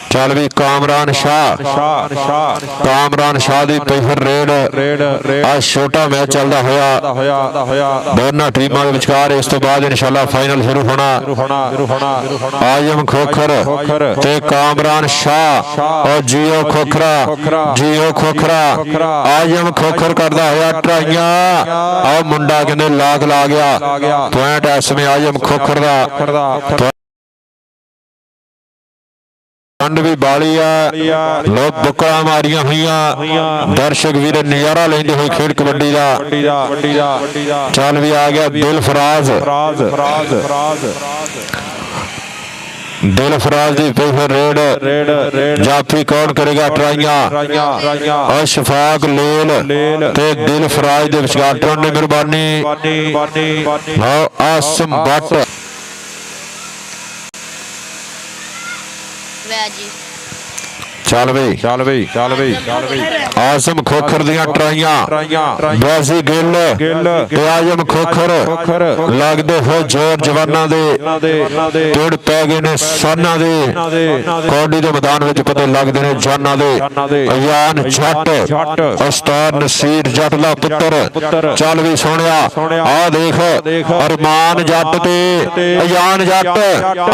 ਚੱਲ ਵੀ ਕਾਮਰਾਨ ਸ਼ਾਹ ਦੀ ਪਈ ਫਿਰ ਰੇਡ ਆ ਛੋਟਾ ਮੈਚ ਚੱਲਦਾ ਹੋਇਆ ਦੋਨਾਂ ਟੀਮਾਂ ਦੇ ਵਿਚਕਾਰ ਇਸ ਤੋਂ ਬਾਅਦ ਇਨਸ਼ਾਅੱਲਾ ਫਾਈਨਲ ਸ਼ੁਰੂ ਹੋਣਾ ਆਜਮ ਖੋਖਰ ਤੇ ਕਾਮਰਾਨ ਸ਼ਾਹ ਔਰ ਜੀਓ ਖੋਖਰਾ ਆਜਮ ਖੋਖਰ ਕਰਦਾ ਹੋਇਆ ਟਰਾਈਆਂ ਆ ਮੁੰਡਾ ਕਹਿੰਦੇ ਲਾਗ ਲਾ ਗਿਆ ਪੁਆਇੰਟ ਇਸ ਵਿੱਚ ਆਜਮ ਖੋਖਰ ਦਾ ਠੰਡ ਵੀ ਬਾਲੀ ਆ ਲੋਕ ਬੁੱਕਲਾਂ ਮਾਰੀਆਂ ਹੋਈਆਂ ਦਰਸ਼ਕ ਵੀਰ ਨਜ਼ਾਰਾ ਲੈਂਦੇ ਹੋਏ ਖੇਡ ਕਬੱਡੀ ਦਾ ਚੱਲ ਵੀ ਆ ਗਿਆ ਦਿਲ ਫਰਾਜ਼ दिलफराज दी पई फिर रेड जाफी कौन करेगा ट्राइयां अशफाक लेल ते दिलफराज दे विचकार टर्न ने मेहरबानी आसम बट चल बई आसम खोखर दियां ट्राइयां बैसी गिल ते आजम खोखर लगदे हो जोर जवाना दे ढिड़ पै गए ने साना दे कौडी दे मैदान विच पते लगदे ने जाना दे अयान जट उस्ताद नसीर जट दा पुत्तर चल भी सोहणिया आ देख अरमान जट ते अयान जट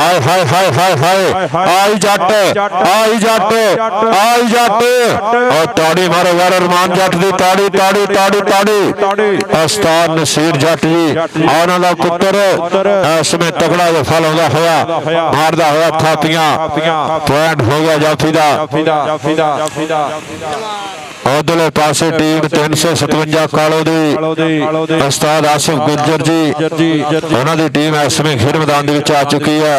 आय हाय हाय हाय हाय आई जट आई जाते और ताड़ी मारो यार अरमान जट दी ताड़ी ताड़ी ताड़ी ताड़ी उस्ताद नसीर जट जी आना दा पुत्तर इसमें तगड़ा जो फल होगा होया मारदा होया थापियां पॉइंट हो गया जाफी दा उधरले पासे टीम 357 कालो दी उस्ताद आसिफ गुज्जर जी उन्हां दी टीम इसमें खेल मैदान दे विच आ चुकी है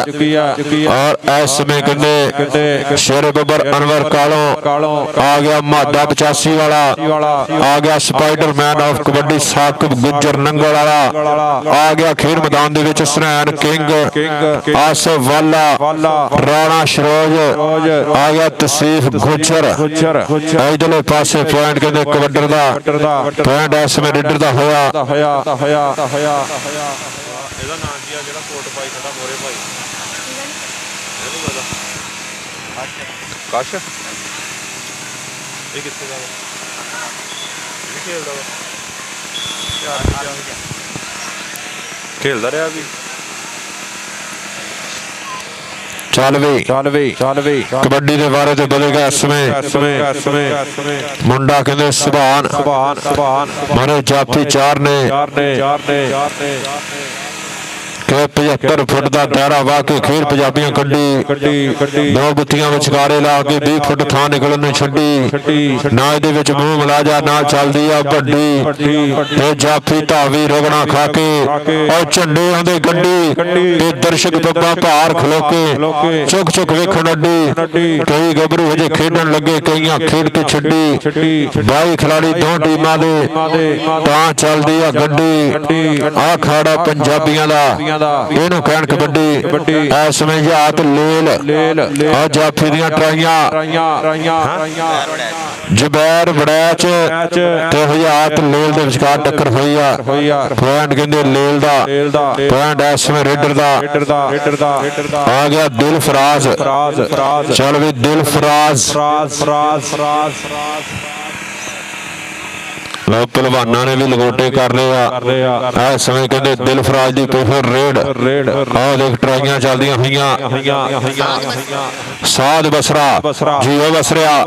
और इसमें कहंदे शेर बबर अनवर कालो आ गया मादा 85 वाला आ गया स्पाइडरमैन ऑफ कबड्डी साकिब गुज्जर नंगल वाला आ गया खेल मैदान दे विच सुनैन किंग आसिफ वाला राणा शरोज आ गया तसीफ गुज्जर इधरले पासे पॉइंट कहते कबड्डर दा पॉइंट इसमें रेडर दा होया ਇਹਦਾ ਨਾਮ ਕੀ ਆ ਜਿਹੜਾ ਕੋਟ ਪਾਈ ਖੜਾ ਮੋਰੇ ਭਾਈ ਇਹਨੂੰ ਪਤਾ ਕਾਸ਼ ਇਹ ਕਿੱਥੇ ਦਾ ਇਹ ਖੇਲਦਾ ਵਾ ਖੇਲਦਾ ਰਿਹਾ ਵੀ चल भी कबड्डी के बारे तो बोलेगा इसमें मुंडा कहते सुभान मारे जाफी चार ने के 75 फुट का दायरा वाह के खेल पंजाबियां कड्डी दो बुत्तियां विचकारे ला के 20 फुट थां निकलने छड्डी ना इहदे विच मूंह मिलाजा ना चलदी आ बड्डी ते जाफी धावी रोगना खा के और झंडे आंदे गड्डी ते दर्शक पब्बा भार खलो के चुक वेखण अड्डी कई गबरू हजे खेडण लगे कईयां खेड के छड्डी 22 खिलाड़ी दो टीमां दे तां चलदी आ गड्डी आ खाड़ा पंजाबियां दा ਇਹਨੂੰ ਕਹਿਣ ਕਬੱਡੀ ਇਸ ਸਮੇਂ ਹਯਾਤ ਲੇਲ ਆ ਜਾਫੀ ਦੀਆਂ ਟਰਾਈਆਂ ਜ਼ਬੈਰ ਵੜੈਚ ਤੇ ਹਯਾਤ ਲੇਲ ਦੇ ਵਿਚਕਾਰ ਟੱਕਰ ਹੋਈ ਆ ਪੁਆਇੰਟ ਕਹਿੰਦੇ ਲੇਲ ਦਾ ਪੁਆਇੰਟ ਇਸ ਸਮੇਂ ਰੇਡਰ ਦਾ ਆ ਗਿਆ ਦਿਲਫਰਾਜ਼ ਚੱਲ ਵੀ ਦਿਲਫਰਾਜ਼ पहलवाना ने भी लगोटे कर लिया इस समय कहते दिलफराज की फिर रेड देख ट्राइयां चलदियां हुई साध बसरा जियो बसरिया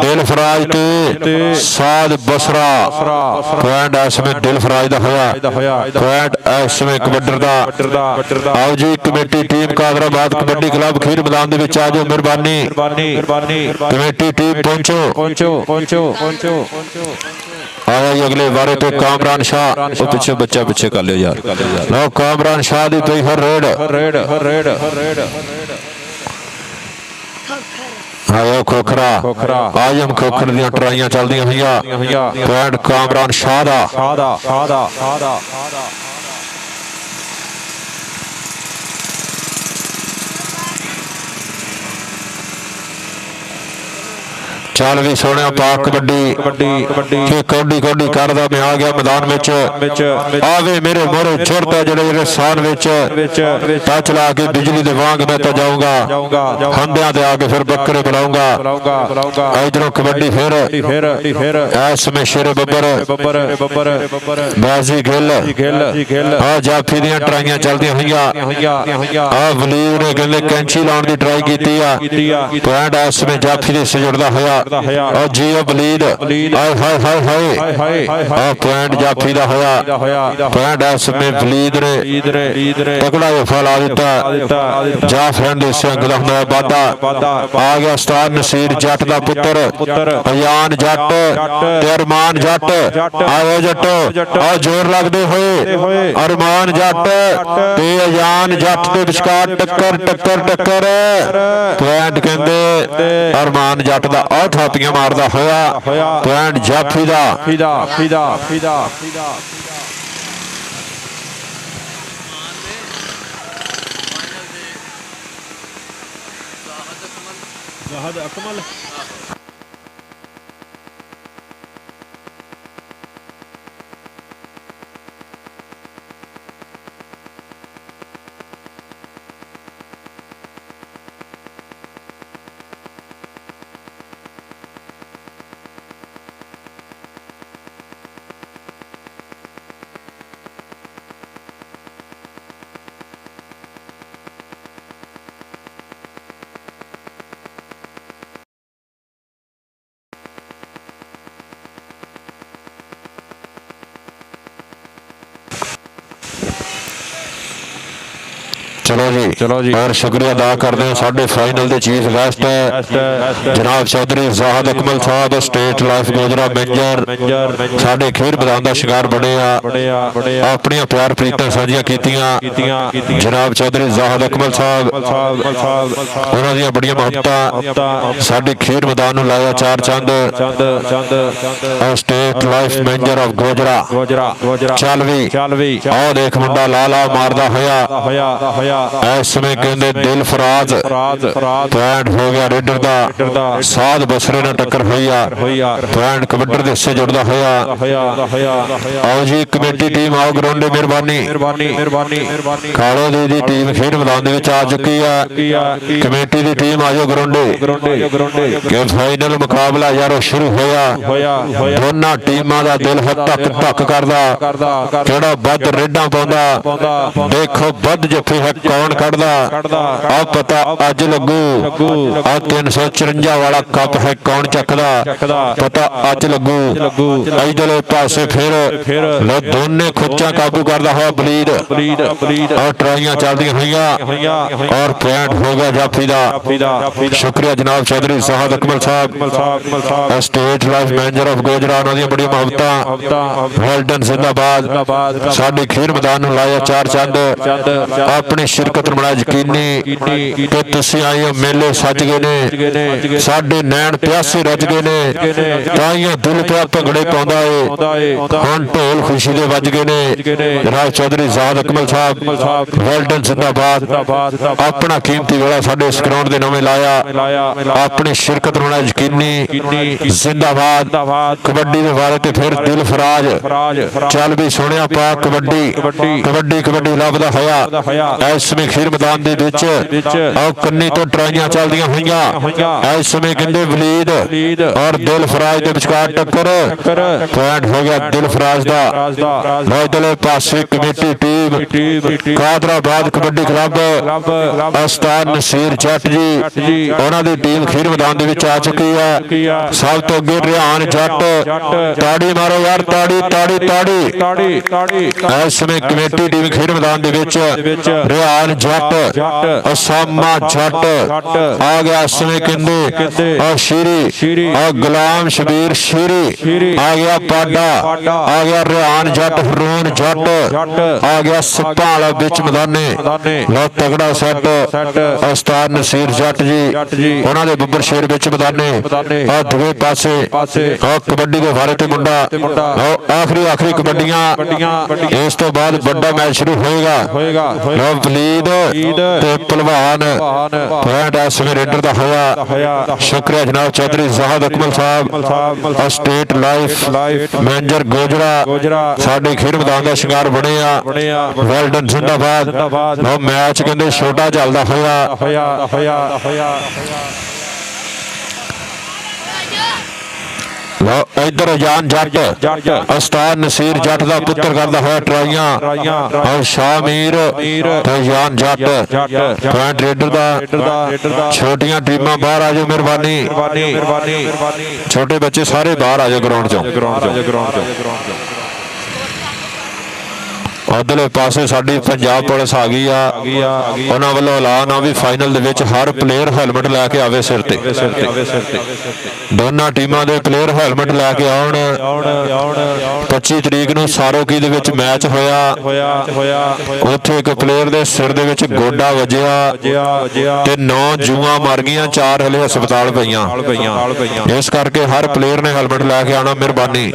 दिलफराज ते साध बसरा पॉइंट इस समय दिलफराज का होया पॉइंट इस समय कबड्डर दा आओ जी committee team Kadrabad kabaddi club खीर मैदान दे विच आ जाओ मेहरबानी कमेटी टीम पहुंचो आया अगले बारे पे कामरान शाह पिछे बच्चा पिछे कर लियो यार लो कामरान शाह दी पई फिर रेड आयो खोखरा आजम खोखर दी ट्राइयां चलदियां हुई पॉइंट कामरान शाह दा चल भी सोने पाक कबड्डी कौडी करदा मैं आ गया मैदान में आवे मेरे मोरे चुरता जेड़े सान टच ला के बिजली दे वांग मैं तो जाऊंगा हंदियां ते आके फिर बकरे बुलाऊंगा इधरों कबड्डी फिर इसमें शेर बब्बर बाजी गिल आ जाफी दी ट्राइयां चलदियां हुई आ वलीद ने कहंदे कैंची लाउण दी ट्राई कीती आ पॉइंट इसमें जाफी दे सजड़दा होया ਉਹ ਜੀਓ ਬਲੀਦ ਹਾਏ ਹਾਏ ਹਾਏ ਹਾਏ ਆ ਪੁਆਇੰਟ ਜਾਫੀ ਦਾ ਹੋਇਆ ਪੁਆਇੰਟ ਇਸ ਸਮੇਂ ਬਲੀਦ ਨੇ ਤਕੜਾ ਜਫਾ ਲਾ ਦਿੱਤਾ ਜਾਫਰ ਦੇ ਸਿੰਘ ਦਾ ਹੁੰਦਾ ਵਾਧਾ ਆ ਗਿਆ ਉਸਤਾਦ ਨਸੀਰ ਜੱਟ ਦਾ ਪੁੱਤਰ ਅਯਾਨ ਜੱਟ ਤੇ ਅਰਮਾਨ ਜੱਟ ਆਓ ਜੱਟੋ ਆ ਜ਼ੋਰ ਲੱਗਦੇ ਹੋਏ ਅਰਮਾਨ ਜੱਟ ਤੇ ਅਯਾਨ ਜੱਟ ਦੇ ਵਿਚਕਾਰ ਟੱਕਰ ਪੁਆਇੰਟ ਕਹਿੰਦੇ ਅਰਮਾਨ ਜੱਟ ਦਾ ਆ ਥਾਪੀਆਂ ਮਾਰਦਾ ਹੋਇਆ ਪੁਆਇੰਟ ਜਾਫੀ ਦਾ ਅਕਮਲ चलो जी और शुक्रिया अदा करते हैं साढ़े फाइनल के चीफ गेस्ट जनाब चौधरी ज़ाहिद अकमल साहब स्टेट लाइफ गोजरा मेंजर साढ़े खेड मैदान का शिकार बने अपन प्यार प्रीतां साझियां कीतियां जनाब चौधरी ज़ाहिद अकमल साहब उन्हां दी बड़ियां मुहब्बतां साडे खेड मैदान नूं लाया चार चंद state life manager of Gojra चल भी आओ देख मुंडा ला मारदा होया इस समय कहते दिल फराज पॉइंट हो गया रेडर का साध बसरे ने टक्कर होई पॉइंट कबड्डर दे हिस्से जुड़दा होया आओ जी कमेटी टीम आओ ग्राउंड मेहरबानी कालो दी टीम खेड मैदान दे विच आ चुकी है कमेटी दी टीम आजो ग्राउंडे के फाइनल मुकाबला यारो शुरू होया दोनों टीमां दा दिल धक करदा केड़ा वध रेडां पाउंदा देखो वध जफे है कौन कढ़दा आ पता अज लगू आ 354 वाला कप है कौन चकदा पता अज लगू इधर पासे फिर लो दोने खुच्चा काबू करदा हुआ बलीद और ट्राइयां चलदियां होईयां और पॉइंट हो गया जाफी दा शुक्रिया जनाब चौधरी ज़ाहिद अकमल साहब state life manager of Gojra उन्हां दी बड़ी मुहब्बतां वेल्डन जिंदाबाद साडे खेड मैदान नूं लाया चार चंद अपनी शिरकत बड़ा यकीनी कि तुसीं आए हो मेले सज गए ने साडे नैन प्यासे रज गए ने ताइयां दिल पिया भंगड़े पाउंदा है हुण ढोल खुशी दे वज गए ने जनाब चौधरी ज़ाहिद अकमल साहब वेल्डन जिंदाबाद अपना कीमती वेला साडे इस ग्राउंड दे नवें लाया अपनी शिरकत बड़ा यकीनी जिंदाबाद कबड्डी दे बारे ते फिर दिल फराज चल भी सुनिया पा कबड्डी लभदा होया इस समय खेड मैदान दे विच कन्नी तो ट्राइयां चलदियां होईयां इस समय कहंदे वलीद और दिल फराज दे विचकार टक्कर पॉइंट हो गया दिल फराज दा इधरले पासे committee team Kadrabad kabaddi club उस्ताद नसीर जट जी उन्हां दी टीम खेड मैदान दे विच आ चुकी है सब तो अगे रिहान जट ताड़ी मारो यार ताड़ी इस समय कमेटी टीम खेड मैदान दे विच रिहान जट असामा जट आ गया इस समय कहंदे और शीरी और गुलाम शबीर शीरी आ गया पाडा आ गया रिहान जट हरून जट आ गया सप्पा वाला बिच मैदाने लो तगड़ा सेट उस्ताद नसीर जट जी उन्हां दे बब्बर शेर बिच मैदाने और दूजे पासे और कबड्डी दे बारे ते मुंडा आखिरी कबड्डियां इस तो बाद बड़ा मैच शुरू होएगा लो वलीद ते पहलवान पॉइंट इस समय रेडर दा होया शुक्रिया जनाब चौधरी ज़ाहिद अकमल साहब स्टेट लाइफ मैनेजर गोजरा साडे खेड मैदान दा शिकार बने वेल्डन जिंदाबाद मैच कहंदे छोटा चलदा होया ਲਓ ਇਧਰ ਜਾਨ ਜੱਟ ਉਸਤਾਦ ਨਸੀਰ ਜੱਟ ਦਾ ਪੁੱਤਰ ਕਰਦਾ ਹੋਇਆ ਟਰਾਈਆਂ ਔਰ ਸ਼ਾਮੀਰ ਤੇ ਜਾਨ ਜੱਟ ਪੁਆਇੰਟ ਰੇਡਰ ਦਾ ਛੋਟੀਆਂ ਟੀਮਾਂ ਬਾਹਰ ਆ ਜਾਓ ਮਿਹਰਬਾਨੀ ਛੋਟੇ ਬੱਚੇ ਸਾਰੇ ਬਾਹਰ ਆ ਜਾਓ ਗਰਾਊਂਡ ਚੋਂ ਉਧਰਲੇ ਪਾਸੇ ਸਾਡੀ ਪੰਜਾਬ ਪੁਲਿਸ ਆ ਗਈ ਆ ਉਹਨਾਂ ਵੱਲੋਂ ਐਲਾਨ ਆ ਵੀ ਫਾਈਨਲ ਦੇ ਵਿੱਚ ਹਰ ਪਲੇਅਰ ਹੈਲਮਟ ਲੈ ਕੇ ਆਵੇ ਸਿਰ ਤੇ ਦੋਨਾਂ ਟੀਮਾਂ ਦੇ ਪਲੇਅਰ ਹੈਲਮਟ ਲੈ ਕੇ ਆਉਣ 25 ਤਰੀਕ ਨੂੰ ਸਾਰੋਕੀ ਦੇ ਵਿੱਚ ਮੈਚ ਹੋਇਆ ਉੱਥੇ ਇੱਕ ਪਲੇਅਰ ਦੇ ਸਿਰ ਦੇ ਵਿੱਚ ਗੋਡਾ ਵੱਜਿਆ ਤੇ 9 ਜੂਆਂ ਮਰ ਗਈਆਂ 4 ਹਲੇ ਹਸਪਤਾਲ ਪਈਆਂ ਇਸ ਕਰਕੇ ਹਰ ਪਲੇਅਰ ਨੇ ਹੈਲਮਟ ਲੈ ਕੇ ਆਉਣਾ ਮਿਹਰਬਾਨੀ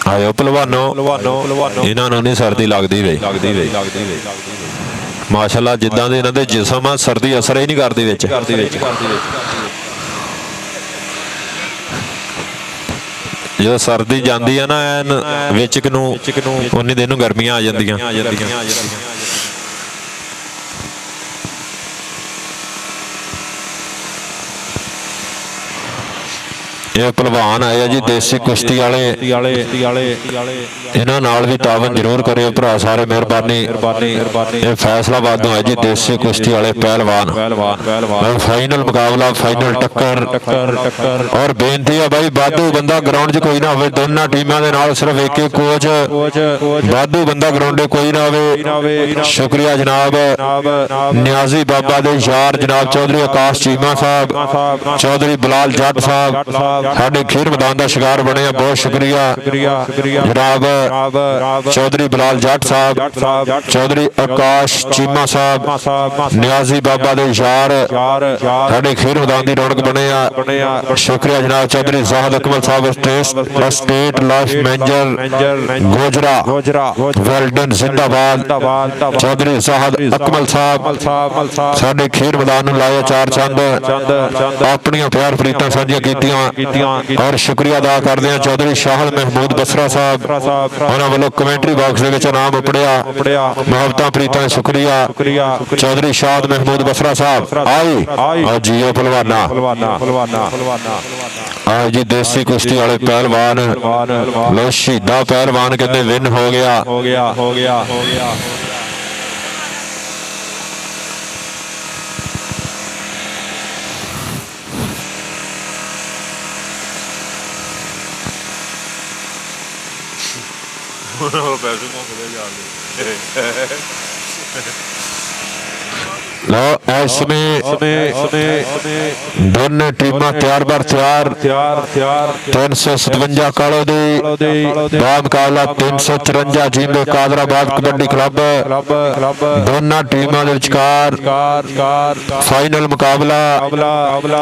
ਆਇਓ ਪਹਿਲਵਾਨੋ ਇਹਨਾਂ ਨੂੰ ਨਹੀਂ ਸਰਦੀ ਲੱਗਦੀ ਵੇ ਮਾਸ਼ਾਅੱਲਾ ਜਿੱਦਾਂ ਦੇ ਇਹਨਾਂ ਦੇ ਜਿਸਮ ਆ ਸਰਦੀ ਅਸਰ ਹੀ ਨਹੀਂ ਕਰਦੀ ਵਿੱਚ ਜਦੋਂ ਸਰਦੀ ਜਾਂਦੀ ਆ ਨਾ ਐਨ ਵਿੱਚ ਨੂੰ ਉਨੀ ਦਿਨ ਨੂੰ ਗਰਮੀਆਂ ਆ ਜਾਂਦੀਆਂ ਇਹ ਪਹਿਲਵਾਨ ਆਏ ਆ ਜੀ ਦੇਸੀ ਕੁਸ਼ਤੀ ਵਾਲੇ ਇਹਨਾਂ ਨਾਲ ਵੀ ਤਾਵਨ ਜ਼ਰੂਰ ਕਰਿਓ ਭਰਾ ਸਾਰੇ ਮਿਹਰਬਾਨੀ ਇਹ ਫੈਸਲਾਬਾਦ ਤੋਂ ਹੈ ਜੀ ਦੇਸੀ ਕੁਸ਼ਤੀ ਵਾਲੇ ਪਹਿਲਵਾਨ ਫਾਈਨਲ ਮੁਕਾਬਲਾ ਫਾਈਨਲ ਟੱਕਰ ਔਰ ਬੇਨਤੀ ਆ ਬਾਈ ਵਾਧੂ ਬੰਦਾ ਗਰਾਊਂਡ 'ਚ ਕੋਈ ਨਾ ਹੋਵੇ ਦੋਨਾਂ ਟੀਮਾਂ ਦੇ ਨਾਲ ਸਿਰਫ ਇੱਕ ਕੋਚ ਵਾਧੂ ਬੰਦਾ ਗਰਾਊਂਡ 'ਤੇ ਕੋਈ ਨਾ ਹੋਵੇ ਸ਼ੁਕਰੀਆ ਜਨਾਬ ਨਿਆਜ਼ੀ ਬਾਬਾ ਦੇ ਯਾਰ ਜਨਾਬ ਚੌਧਰੀ ਆਕਾਸ਼ ਚੀਮਾ ਸਾਹਿਬ ਚੌਧਰੀ ਬਲਾਲ ਜੱਟ ਸਾਹਿਬ ਸਾਡੇ ਖੀਰ ਮੈਦਾਨ ਦਾ ਸ਼ਿਕਾਰ ਬਣੇ ਆ ਬਹੁਤ ਸ਼ੁਕਰੀਆ ਜਨਾਬ ਚੌਧਰੀ ਬਲਾਲ ਜੱਟ ਸਾਹਿਬ ਚੌਧਰੀ ਆਕਾਸ਼ ਚੀਮਾ ਸਾਹਿਬ ਨਿਆਜ਼ੀ ਬਾਬਾ ਦੇ ਯਾਰ ਸਾਡੇ ਖੀਰ ਮੈਦਾਨ ਦੀ ਰੌਣਕ ਬਣੇ ਆ ਸ਼ੁਕਰੀਆ ਜਨਾਬ ਚੌਧਰੀ ਜ਼ਾਹਦ ਅਕਮਲ ਸਾਹਿਬ state life manager Gojra well done ਜ਼ਿੰਦਾਬਾਦ ਚੌਧਰੀ ਜ਼ਾਹਦ ਅਕਮਲ ਸਾਹਿਬ ਸਾਡੇ ਖੀਰ ਮੈਦਾਨ ਨੂੰ ਲਾਇਆ ਚਾਰ ਚੰਦ ਆਪਣੀਆਂ ਪਿਆਰ ਪ੍ਰੀਤਾਂ ਸਾਂਝੀਆਂ ਕੀਤੀਆਂ ਔਰ ਸ਼ੁਕਰੀਆ ਅਦਾ ਕਰਦੇ ਹਾਂ ਚੌਧਰੀ ਸ਼ਾਹਲ ਮਹਿਮੂਦ ਬਸਰਾ ਸਾਹਿਬ ਉਹਨਾਂ ਵੱਲੋਂ ਕਮੈਂਟਰੀ ਬਾਕਸ ਦੇ ਵਿੱਚ ਨਾਮ ਉਪੜਿਆ ਮੁਹੱਬਤਾਂ ਪ੍ਰੀਤਾਂ ਸ਼ੁਕਰੀਆ ਚੌਧਰੀ ਸ਼ਾਹਦ ਮਹਿਮੂਦ ਬਸਰਾ ਸਾਹਿਬ ਆਓ ਜੀਓ ਪਹਿਲਵਾਨਾ ਆਓ ਜੀ ਦੇਸੀ ਕੁਸ਼ਤੀ ਵਾਲੇ ਪਹਿਲਵਾਨ ਲੋ ਸ਼ਹੀਦਾ ਪਹਿਲਵਾਨ ਕਹਿੰਦੇ ਵਿਨ ਹੋ ਗਿਆ ਪੈਸੇ ਮੁੱਕਦੇ ਜਾਂਦੇ ਲਓ ਇਸ ਸਮੇਂ ਦੋਨੇ ਟੀਮਾਂ ਤਿਆਰ 357 ਕਾਲੋ ਦੇ ਬਾਅਦ ਮੁਕਾਬਲਾ 354 ਜੀਂਦੇ ਕਾਦਰਾਬਾਦ ਕਬੱਡੀ ਕਲੱਬ ਦੋਨਾਂ ਟੀਮਾਂ ਦੇ ਵਿਚਕਾਰ ਫਾਈਨਲ ਮੁਕਾਬਲਾ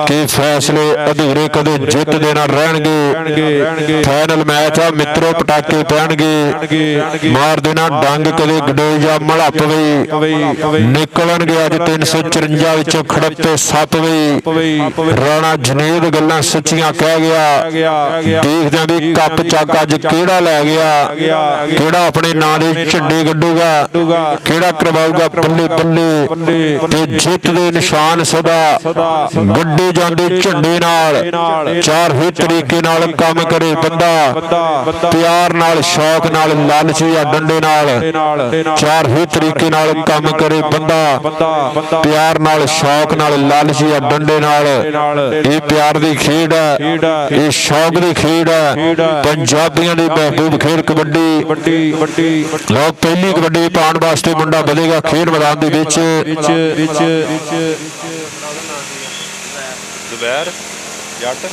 ਕੇ ਫੈਸਲੇ ਅਧੂਰੇ ਕਦੇ ਜਿੱਤ ਦੇ ਨਾਲ ਰਹਿਣਗੇ ਫਾਈਨਲ ਮੈਚ ਆ ਮਿੱਤਰੋ ਪਟਾਕੇ ਪੈਣਗੇ ਮਾਰ ਦੇਣਾ ਡੰਗ ਕਦੇ ਗਡੋਈ ਜਾਂ ਮਲਾ ਪਵੇ ਨਿਕਲਣਗੇ ਅੱਜ 354 ਵਿੱਚੋਂ ਖੜੱਪੇ 7 ਵੀ ਰਾਣਾ ਜਨੇਦ ਗੱਲਾਂ ਸੱਚੀਆਂ ਕਹਿ ਗਿਆ ਦੇਖਦੇ ਵੀ ਕੱਪ ਚੱਕ ਅੱਜ ਕਿਹੜਾ ਲੈ ਗਿਆ ਕਿਹੜਾ ਆਪਣੇ ਨਾਂ ਦੇ ਝੰਡੇ ਗੱਡੂਗਾ ਕਿਹੜਾ ਕਰਵਾਊਗਾ ਬੱਲੇ ਤੇ ਜਿੱਤ ਦੇ ਨਿਸ਼ਾਨ ਸਦਾ ਗੱਡੇ ਜਾਂਦੇ ਝੰਡੇ ਨਾਲ ਚਾਰ ਹੀ ਤਰੀਕੇ ਨਾਲ ਕੰਮ ਕਰੇ ਬੰਦਾ ਪਿਆਰ ਨਾਲ ਸ਼ੌਕ ਨਾਲ ਲਾਲਚੀ ਆ ਡੰਡੇ ਨਾਲ ਚਾਰ ਹੀ ਤਰੀਕੇ ਨਾਲ ਕੰਮ ਕਰੇ ਬੰਦਾ ਪਿਆਰ ਨਾਲ ਸ਼ੌਕ ਨਾਲ ਲਾਲਚੀ ਆ ਡੰਡੇ ਨਾਲ ਇਹ ਪਿਆਰ ਦੀ ਖੇਡ ਹੈ ਇਹ ਸ਼ੌਕ ਦੀ ਖੇਡ ਹੈ ਪੰਜਾਬੀਆਂ ਦੀ ਮਹਿਬੂਬ ਖੇਡ ਕਬੱਡੀ ਲਓ ਪਹਿਲੀ ਕਬੱਡੀ ਪਾਉਣ ਵਾਸਤੇ ਮੁੰਡਾ ਵਧੇਗਾ ਖੇਡ ਮੈਦਾਨ ਦੇ ਵਿੱਚ ਦੁਪਹਿਰ ਜੱਟ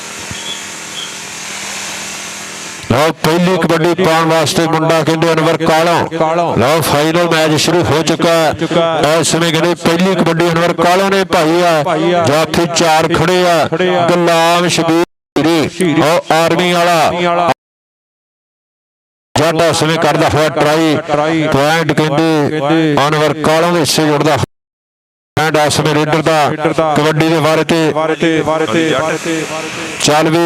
ਲਓ ਪਹਿਲੀ ਕਬੱਡੀ ਪਾਉਣ ਵਾਸਤੇ ਮੁੰਡਾ ਕਹਿੰਦੇ ਅਨਵਰ ਕਾਲੋਂ ਲਓ ਫਾਈਨਲ ਮੈਚ ਸ਼ੁਰੂ ਹੋ ਚੁੱਕਾ ਇਸ ਸਮੇਂ ਕਹਿੰਦੇ ਪਹਿਲੀ ਕਬੱਡੀ ਅਨਵਰ ਕਾਲੋਂ ਨੇ ਭਾਈ ਆ ਜਾਫੀ 4 ਖੜੇ ਆ ਗੁਲਾਮ ਸ਼ਬੀਰ ਉਹ ਆਰਮੀ ਵਾਲਾ ਜੱਟ ਇਸ ਸਮੇਂ ਕਰਦਾ ਹੋਇਆ ਟਰਾਈ ਪੁਆਇੰਟ ਕਹਿੰਦੇ ਅਨਵਰ ਕਾਲੋਂ ਦੇ ਹਿੱਸੇ ਜੁੜਦਾ ਐਂਡ ਇਸ ਸਮੇਂ ਰੇਡਰ ਦਾ ਕਬੱਡੀ ਦੇ ਵਾਰੇ ਤੇ ਚੱਲ ਵੀ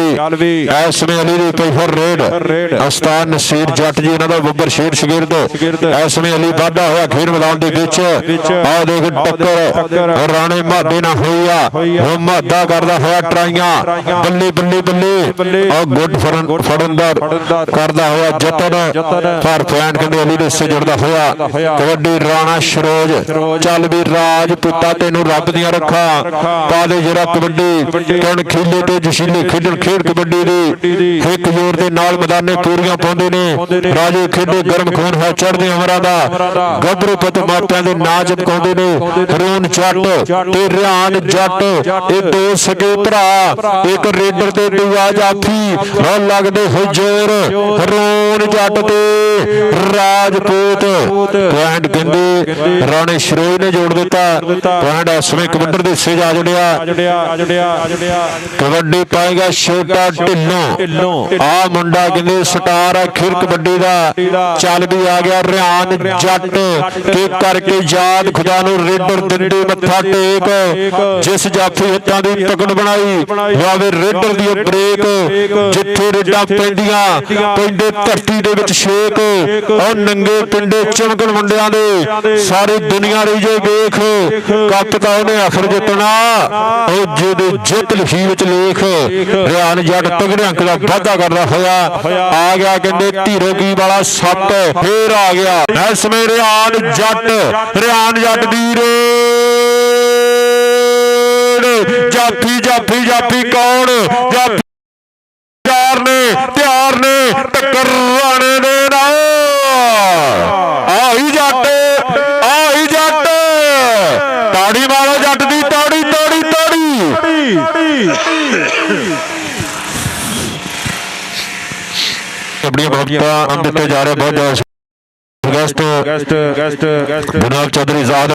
ਇਸ ਸਮੇਂ ਅਲੀ ਦੀ ਪਈ ਫਿਰ ਰੇਡ ਉਸਤਾਦ ਨਸੀਰ ਜੱਟ ਜੀ ਇਹਨਾਂ ਦਾ ਬੱਬਰ ਸ਼ੇਰ ਸ਼ਗਿਰਦ ਇਸ ਸਮੇਂ ਅਲੀ ਵਾਧਾ ਹੋਇਆ ਖੇਡ ਮੈਦਾਨ ਦੇ ਵਿੱਚ ਆਹ ਦੇਖ ਟੱਕਰ ਰਾਣੇ ਮਾਦੇ ਨਾਲ ਹੋਈ ਆ ਉਹ ਮਾਦਾ ਕਰਦਾ ਹੋਇਆ ਟਰਾਈਆਂ ਬੱਲੇ ਆਹ ਗੁੱਡ ਫੜਨ ਦਾ ਕਰਦਾ ਹੋਇਆ ਜਤਨ ਪਰ ਪੁਆਇੰਟ ਕਹਿੰਦੇ ਅਲੀ ਦੇ ਹਿੱਸੇ ਜੁੜਦਾ ਹੋਇਆ ਕਬੱਡੀ ਰਾਣਾ ਸ਼ਰੋਜ ਚੱਲ ਵੀ ਰਾਜ ਪੁੱਤਾ ਤੈਨੂੰ ਰੱਬ ਦੀਆਂ ਰੱਖਾਂ ਪਾ ਦੇ ਜਿਹੜਾ ਕਬੱਡੀ ਕਣ ਖੀਲੇ ਤੇ ਜਸ਼ੀਲੇ ਖੇਡਣ ਖੇਡ ਕਬੱਡੀ ਦੀ ਇੱਕ ਜ਼ੋਰ ਦੇ ਨਾਲ ਮੈਦਾਨੇ ਪੂਰੀਆਂ ਪਾਉਂਦੇ ਨੇ ਰਾਜੇ ਖੇਡੇ ਗਰਮ ਖੂਨ ਹੈ ਚੜ੍ਹਦੇ ਅਮਰਾਂ ਦਾ ਗੱਭਰੂ ਪੁੱਤ ਮਾਪਿਆਂ ਦੇ ਨਾਂ ਚਮਕਾਉਂਦੇ ਨੇ ਹਰੂਨ ਜੱਟ ਤੇ ਰਿਆਨ ਜੱਟ ਇਹ ਦੋ ਸਕੇ ਭਰਾ ਇੱਕ ਰੇਡਰ ਤੇ ਦੂਆ ਜਾਫੀ ਉਹ ਲੱਗਦੇ ਹੋਏ ਜ਼ੋਰ ਹਰੂਨ ਜੱਟ ਤੇ ਰਾਜਪੂਤ ਪੁਆਇੰਟ ਕਹਿੰਦੇ ਰਾਣੇ ਸ਼ਰੋਜ ਨੇ ਜੋੜ ਦਿੱਤਾ ਪੁਆਇੰਟ ਇਸ ਸਮੇਂ ਕਬੱਡੀ ਦੇ ਹਿੱਸੇ ਜਾ ਜੁੜਿਆ ਕਬੱਡੀ ਪਾਏਗਾ ਛੋਟਾ ਢਿੱਲੋਂ ਆ ਮੁੰਡਾ ਕਹਿੰਦੇ ਸਟਾਰ ਆ ਖੇਡ ਕਬੱਡੀ ਦਾ ਚੱਲ ਵੀ ਆ ਗਿਆ ਰਿਆਨ ਜੱਟ ਕੇ ਕਰਕੇ ਯਾਦ ਖੁਦਾ ਨੂੰ ਰੇਡਰ ਦਿੰਦੇ ਮੱਥਾ ਟੇਕ ਜਿਸ ਜਾਫੀ ਹੱਥਾਂ ਦੀ ਤਕੜ ਬਣਾਈ ਵਾਵੇ ਰੇਡਰ ਦੀ ਬ੍ਰੇਕ ਜਿੱਥੇ ਰੇਡਾਂ ਪੈਂਦੇ ਧਰਤੀ ਦੇ ਵਿੱਚ ਛੇਕ ਉਹ ਨੰਗੇ ਪਿੰਡੇ ਚਮਕਣ ਮੁੰਡਿਆਂ ਦੇ ਸਾਰੀ ਦੁਨੀਆ ਰਹੀ ਜੇ ਵੇਖ ਕੱਪ ਤਾਂ ਉਹਨੇ ਆਖਰ ਜਿੱਤਣਾ ਉਹ ਜਿਹਦੇ ਜਿੱਤ ਲਿਖੀ ਵਿੱਚ ਲੇਖ ਰਿਆਨ ਜੱਟ ਤਗੜੇ ਅੰਕ ਦਾ ਵਾਧਾ ਕਰਦਾ ਹੋਇਆ ਆ ਗਿਆ ਕਹਿੰਦੇ ਧੀਰੋ ਕੀ ਵਾਲਾ ਸੱਤ ਫੇਰ ਆ ਗਿਆ ਇਸ ਸਮੇਂ ਰਿਆਨ ਜੱਟ ਦੀ ਜਾਫੀ ਕੌਣ ਜਾਫੀ ਤਿਆਰ ਨੇ ਟੱਕਰ ਰਾਣੇ ਦੇ ਨਾਲ ਆਹੀ ਜੱਟ ਤਾੜੀ ਮਾਰੋ ਜੱਟ ਦੀ ਤਾੜੀ ਆਪਣੀਆਂ ਬਹੁਤ ਦਿੱਤੇ ਜਾ ਰਹੇ ਬਹੁਤ ਗੈਸਟ ਜਨਾਬ ਚੌਧਰੀ ਆਜ਼ਾਦ